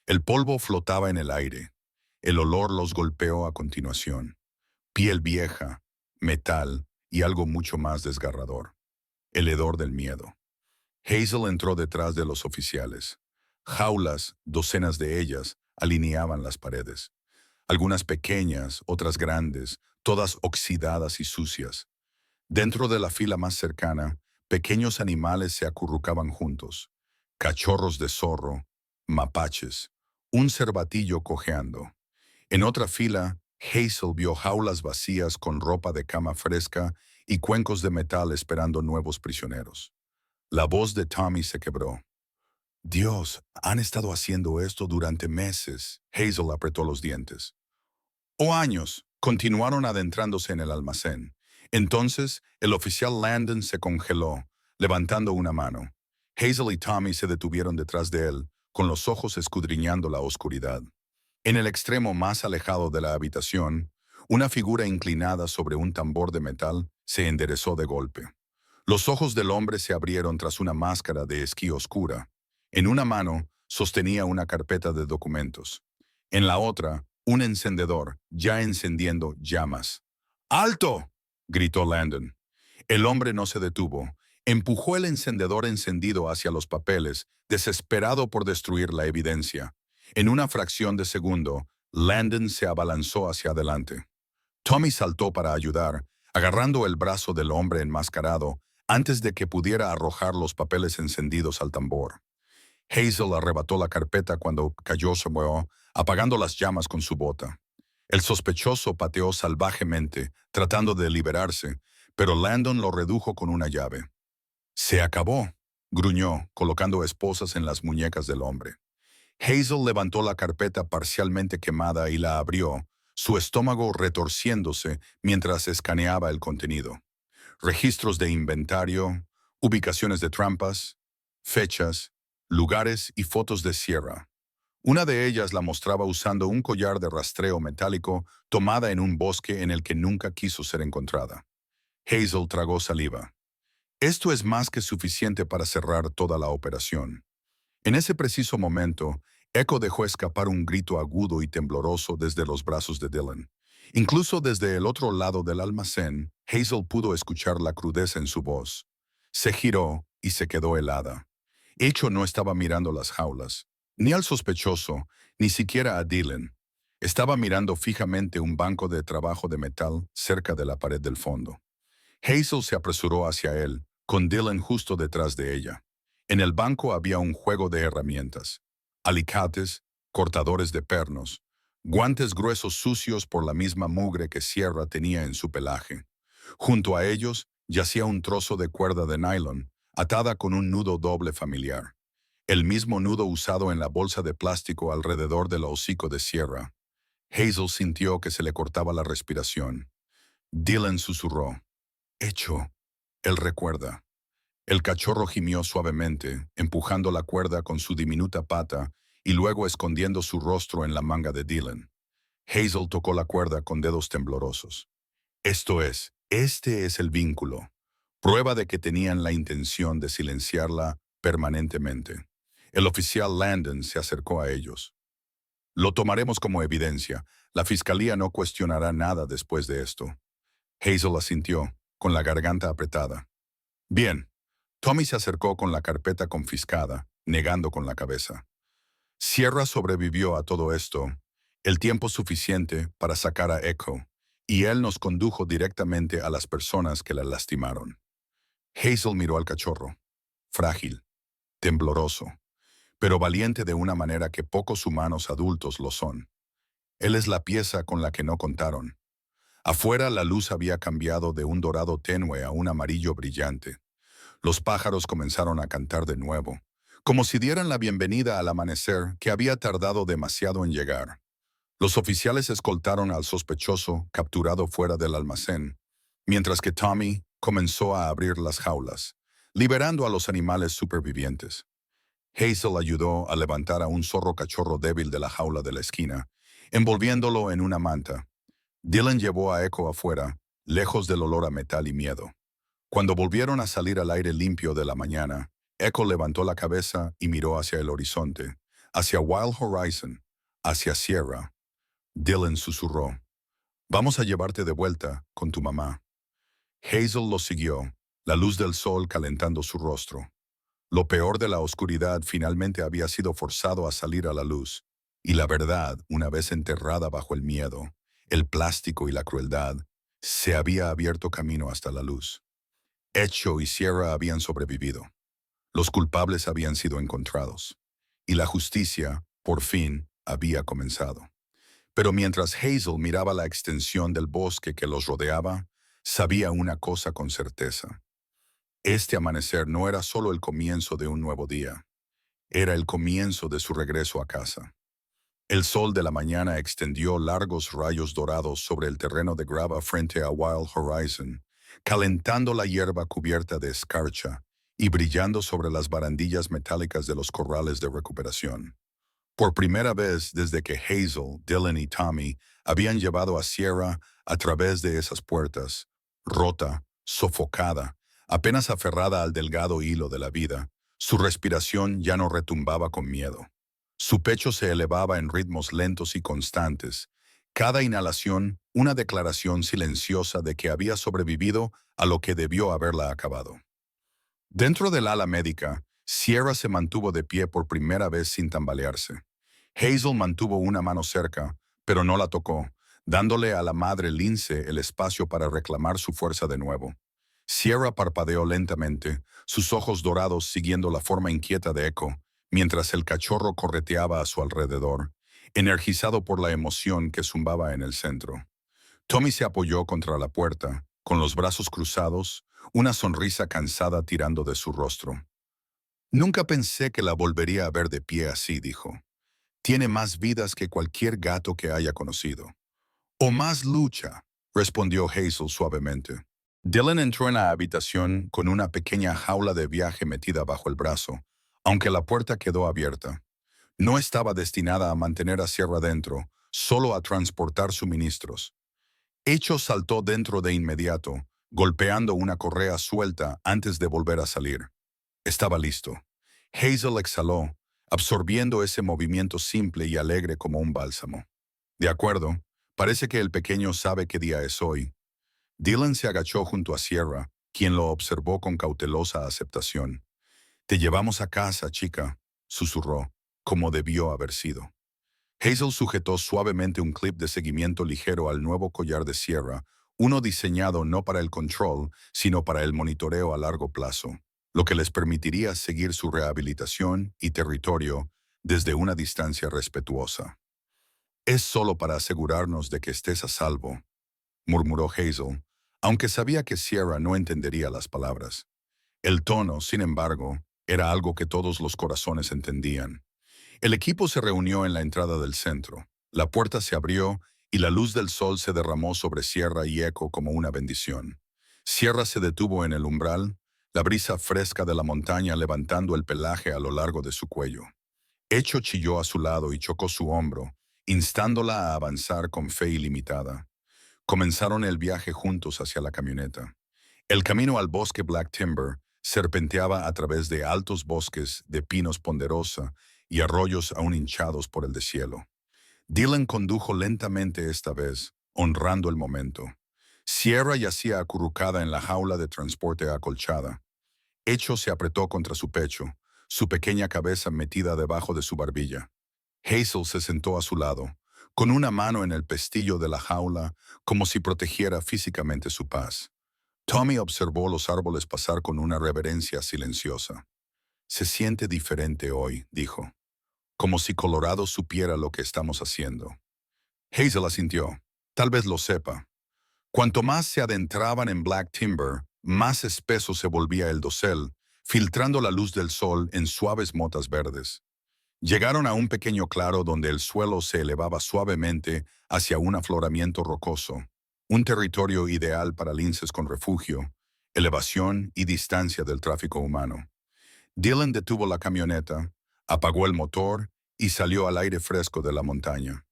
El polvo flotaba en el aire. El olor los golpeó a continuación. Piel vieja, metal y algo mucho más desgarrador. El hedor del miedo. Hazel entró detrás de los oficiales. Jaulas, docenas de ellas, alineaban las paredes. Algunas pequeñas, otras grandes, todas oxidadas y sucias. Dentro de la fila más cercana, pequeños animales se acurrucaban juntos. Cachorros de zorro, mapaches, un cervatillo cojeando. En otra fila, Hazel vio jaulas vacías con ropa de cama fresca y cuencos de metal esperando nuevos prisioneros. La voz de Tommy se quebró. Dios, han estado haciendo esto durante meses. Hazel apretó los dientes. O años, continuaron adentrándose en el almacén. Entonces, el oficial Landon se congeló, levantando una mano. Hazel y Tommy se detuvieron detrás de él, con los ojos escudriñando la oscuridad. En el extremo más alejado de la habitación, una figura inclinada sobre un tambor de metal se enderezó de golpe. Los ojos del hombre se abrieron tras una máscara de esquí oscura. En una mano, sostenía una carpeta de documentos. En la otra, un encendedor, ya encendiendo llamas. ¡Alto!, gritó Landon. El hombre no se detuvo. Empujó el encendedor encendido hacia los papeles, desesperado por destruir la evidencia. En una fracción de segundo, Landon se abalanzó hacia adelante. Tommy saltó para ayudar, agarrando el brazo del hombre enmascarado antes de que pudiera arrojar los papeles encendidos al tambor. Hazel arrebató la carpeta cuando cayó sobre él, apagando las llamas con su bota. El sospechoso pateó salvajemente, tratando de liberarse, pero Landon lo redujo con una llave. «Se acabó», gruñó, colocando esposas en las muñecas del hombre. Hazel levantó la carpeta parcialmente quemada y la abrió, su estómago retorciéndose mientras escaneaba el contenido. Registros de inventario, ubicaciones de trampas, fechas, lugares y fotos de Sierra. Una de ellas la mostraba usando un collar de rastreo metálico tomada en un bosque en el que nunca quiso ser encontrada. Hazel tragó saliva. Esto es más que suficiente para cerrar toda la operación. En ese preciso momento, Echo dejó escapar un grito agudo y tembloroso desde los brazos de Dylan. Incluso desde el otro lado del almacén, Hazel pudo escuchar la crudeza en su voz. Se giró y se quedó helada. Echo no estaba mirando las jaulas, ni al sospechoso, ni siquiera a Dylan. Estaba mirando fijamente un banco de trabajo de metal cerca de la pared del fondo. Hazel se apresuró hacia él, con Dylan justo detrás de ella. En el banco había un juego de herramientas, alicates, cortadores de pernos, guantes gruesos sucios por la misma mugre que Sierra tenía en su pelaje. Junto a ellos yacía un trozo de cuerda de nylon, atada con un nudo doble familiar. El mismo nudo usado en la bolsa de plástico alrededor del hocico de Sierra. Hazel sintió que se le cortaba la respiración. Dylan susurró. Hecho, él recuerda. El cachorro gimió suavemente, empujando la cuerda con su diminuta pata y luego escondiendo su rostro en la manga de Dylan. Hazel tocó la cuerda con dedos temblorosos. Este es el vínculo. Prueba de que tenían la intención de silenciarla permanentemente. El oficial Landon se acercó a ellos. Lo tomaremos como evidencia. La fiscalía no cuestionará nada después de esto. Hazel asintió, con la garganta apretada. Bien. Tommy se acercó con la carpeta confiscada, negando con la cabeza. Sierra sobrevivió a todo esto, el tiempo suficiente para sacar a Echo, y él nos condujo directamente a las personas que la lastimaron. Hazel miró al cachorro, frágil, tembloroso, pero valiente de una manera que pocos humanos adultos lo son. Él es la pieza con la que no contaron. Afuera la luz había cambiado de un dorado tenue a un amarillo brillante. Los pájaros comenzaron a cantar de nuevo, como si dieran la bienvenida al amanecer que había tardado demasiado en llegar. Los oficiales escoltaron al sospechoso capturado fuera del almacén, mientras que Tommy comenzó a abrir las jaulas, liberando a los animales supervivientes. Hazel ayudó a levantar a un zorro cachorro débil de la jaula de la esquina, envolviéndolo en una manta. Dylan llevó a Echo afuera, lejos del olor a metal y miedo. Cuando volvieron a salir al aire limpio de la mañana, Echo levantó la cabeza y miró hacia el horizonte, hacia Wild Horizon, hacia Sierra. Dylan susurró, «Vamos a llevarte de vuelta con tu mamá». Hazel lo siguió, la luz del sol calentando su rostro. Lo peor de la oscuridad finalmente había sido forzado a salir a la luz, y la verdad, una vez enterrada bajo el miedo, el plástico y la crueldad, se había abierto camino hasta la luz. Echo y Sierra habían sobrevivido. Los culpables habían sido encontrados. Y la justicia, por fin, había comenzado. Pero mientras Hazel miraba la extensión del bosque que los rodeaba, sabía una cosa con certeza. Este amanecer no era solo el comienzo de un nuevo día. Era el comienzo de su regreso a casa. El sol de la mañana extendió largos rayos dorados sobre el terreno de grava frente a Wild Horizon, calentando la hierba cubierta de escarcha y brillando sobre las barandillas metálicas de los corrales de recuperación. Por primera vez desde que Hazel, Dylan y Tommy habían llevado a Sierra a través de esas puertas, rota, sofocada, apenas aferrada al delgado hilo de la vida, su respiración ya no retumbaba con miedo. Su pecho se elevaba en ritmos lentos y constantes, cada inhalación una declaración silenciosa de que había sobrevivido a lo que debió haberla acabado. Dentro del ala médica, Sierra se mantuvo de pie por primera vez sin tambalearse. Hazel mantuvo una mano cerca, pero no la tocó, dándole a la madre Lince el espacio para reclamar su fuerza de nuevo. Sierra parpadeó lentamente, sus ojos dorados siguiendo la forma inquieta de Echo, mientras el cachorro correteaba a su alrededor, energizado por la emoción que zumbaba en el centro. Tommy se apoyó contra la puerta, con los brazos cruzados, una sonrisa cansada tirando de su rostro. «Nunca pensé que la volvería a ver de pie así», dijo. «Tiene más vidas que cualquier gato que haya conocido». «O más lucha», respondió Hazel suavemente. Dylan entró en la habitación con una pequeña jaula de viaje metida bajo el brazo, Aunque la puerta quedó abierta, no estaba destinada a mantener a Sierra dentro, solo a transportar suministros. Hecho saltó dentro de inmediato, golpeando una correa suelta antes de volver a salir. Estaba listo. Hazel exhaló, absorbiendo ese movimiento simple y alegre como un bálsamo. De acuerdo, parece que el pequeño sabe qué día es hoy. Dylan se agachó junto a Sierra, quien lo observó con cautelosa aceptación. Te llevamos a casa, chica, susurró, como debió haber sido. Hazel sujetó suavemente un clip de seguimiento ligero al nuevo collar de Sierra, uno diseñado no para el control, sino para el monitoreo a largo plazo, lo que les permitiría seguir su rehabilitación y territorio desde una distancia respetuosa. Es solo para asegurarnos de que estés a salvo, murmuró Hazel, aunque sabía que Sierra no entendería las palabras. El tono, sin embargo, era algo que todos los corazones entendían. El equipo se reunió en la entrada del centro. La puerta se abrió y la luz del sol se derramó sobre Sierra y Echo como una bendición. Sierra se detuvo en el umbral, la brisa fresca de la montaña levantando el pelaje a lo largo de su cuello. Echo chilló a su lado y chocó su hombro, instándola a avanzar con fe ilimitada. Comenzaron el viaje juntos hacia la camioneta. El camino al bosque Black Timber serpenteaba a través de altos bosques de pinos ponderosa y arroyos aún hinchados por el deshielo. Dylan condujo lentamente esta vez, honrando el momento. Sierra yacía acurrucada en la jaula de transporte acolchada. Echo se apretó contra su pecho, su pequeña cabeza metida debajo de su barbilla. Hazel se sentó a su lado, con una mano en el pestillo de la jaula, como si protegiera físicamente su paz. Tommy observó los árboles pasar con una reverencia silenciosa. Se siente diferente hoy, dijo, como si Colorado supiera lo que estamos haciendo. Hazel asintió. Tal vez lo sepa. Cuanto más se adentraban en Black Timber, más espeso se volvía el dosel, filtrando la luz del sol en suaves motas verdes. Llegaron a un pequeño claro donde el suelo se elevaba suavemente hacia un afloramiento rocoso, un territorio ideal para linces con refugio, elevación y distancia del tráfico humano. Dylan detuvo la camioneta, apagó el motor y salió al aire fresco de la montaña.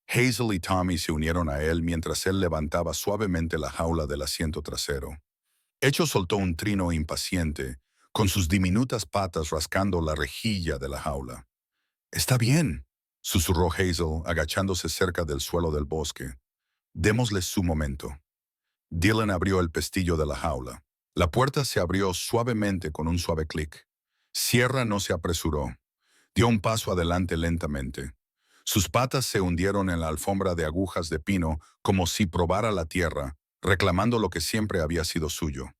Hazel y Tommy se unieron a él mientras él levantaba suavemente la jaula del asiento trasero. Echo soltó un trino impaciente, con sus diminutas patas rascando la rejilla de la jaula. Está bien, susurró Hazel, agachándose cerca del suelo del bosque. Démosle su momento. Dylan abrió el pestillo de la jaula. La puerta se abrió suavemente con un suave clic. Sierra no se apresuró. Dio un paso adelante lentamente. Sus patas se hundieron en la alfombra de agujas de pino como si probara la tierra, reclamando lo que siempre había sido suyo.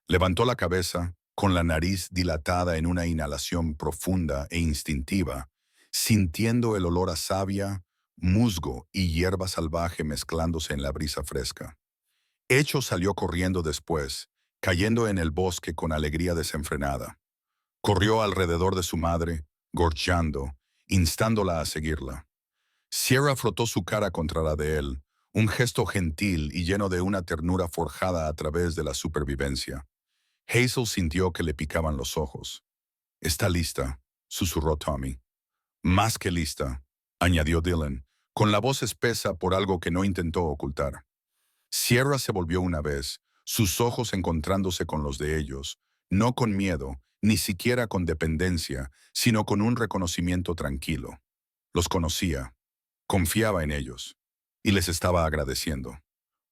Levantó la cabeza, con la nariz dilatada en una inhalación profunda e instintiva, sintiendo el olor a savia, musgo y hierba salvaje mezclándose en la brisa fresca. Echo salió corriendo después, cayendo en el bosque con alegría desenfrenada. Corrió alrededor de su madre, gorjeando, instándola a seguirla. Sierra frotó su cara contra la de él, un gesto gentil y lleno de una ternura forjada a través de la supervivencia. Hazel sintió que le picaban los ojos. «Está lista», susurró Tommy. «Más que lista», añadió Dylan, con la voz espesa por algo que no intentó ocultar. Sierra se volvió una vez, sus ojos encontrándose con los de ellos, no con miedo, ni siquiera con dependencia, sino con un reconocimiento tranquilo. Los conocía, confiaba en ellos, y les estaba agradeciendo.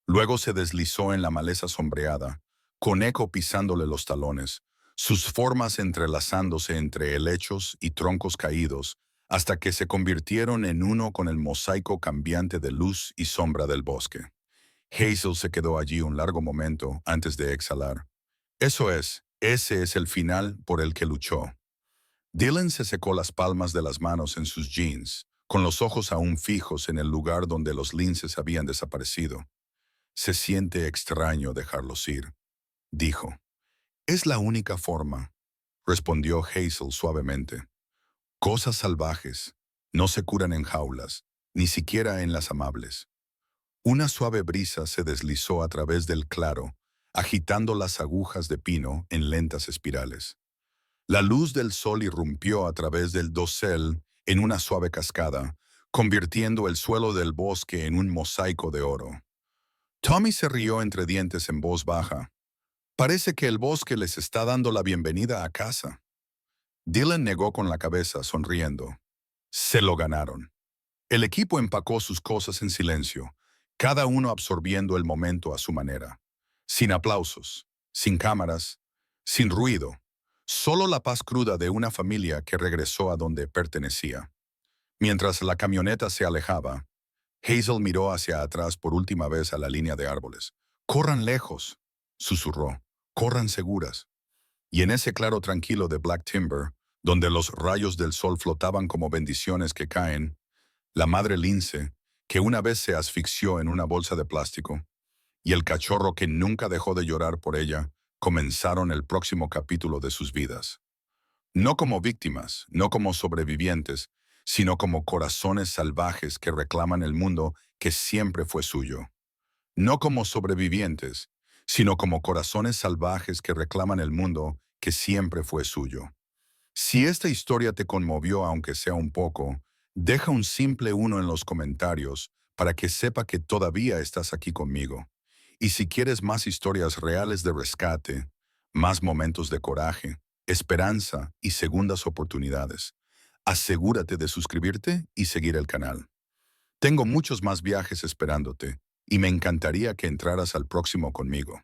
Luego se deslizó en la maleza sombreada, con Echo pisándole los talones, sus formas entrelazándose entre helechos y troncos caídos, hasta que se convirtieron en uno con el mosaico cambiante de luz y sombra del bosque. Hazel se quedó allí un largo momento antes de exhalar. Ese es el final por el que luchó. Dylan se secó las palmas de las manos en sus jeans, con los ojos aún fijos en el lugar donde los linces habían desaparecido. Se siente extraño dejarlos ir, dijo. Es la única forma, respondió Hazel suavemente. Cosas salvajes no se curan en jaulas, ni siquiera en las amables. Una suave brisa se deslizó a través del claro, agitando las agujas de pino en lentas espirales. La luz del sol irrumpió a través del dosel en una suave cascada, convirtiendo el suelo del bosque en un mosaico de oro. Tommy se rió entre dientes en voz baja. Parece que el bosque les está dando la bienvenida a casa. Dylan negó con la cabeza, sonriendo. Se lo ganaron. El equipo empacó sus cosas en silencio, cada uno absorbiendo el momento a su manera. Sin aplausos, sin cámaras, sin ruido. Solo la paz cruda de una familia que regresó a donde pertenecía. Mientras la camioneta se alejaba, Hazel miró hacia atrás por última vez a la línea de árboles. «Corran lejos», susurró. «Corran seguras». Y en ese claro tranquilo de Black Timber, donde los rayos del sol flotaban como bendiciones que caen, la madre Lince, que una vez se asfixió en una bolsa de plástico, y el cachorro que nunca dejó de llorar por ella, comenzaron el próximo capítulo de sus vidas. No como víctimas, no como sobrevivientes, sino como corazones salvajes que reclaman el mundo que siempre fue suyo. No como sobrevivientes, sino como corazones salvajes que reclaman el mundo que siempre fue suyo. Si esta historia te conmovió aunque sea un poco, deja un simple uno en los comentarios para que sepa que todavía estás aquí conmigo. Y si quieres más historias reales de rescate, más momentos de coraje, esperanza y segundas oportunidades, asegúrate de suscribirte y seguir el canal. Tengo muchos más viajes esperándote y me encantaría que entraras al próximo conmigo.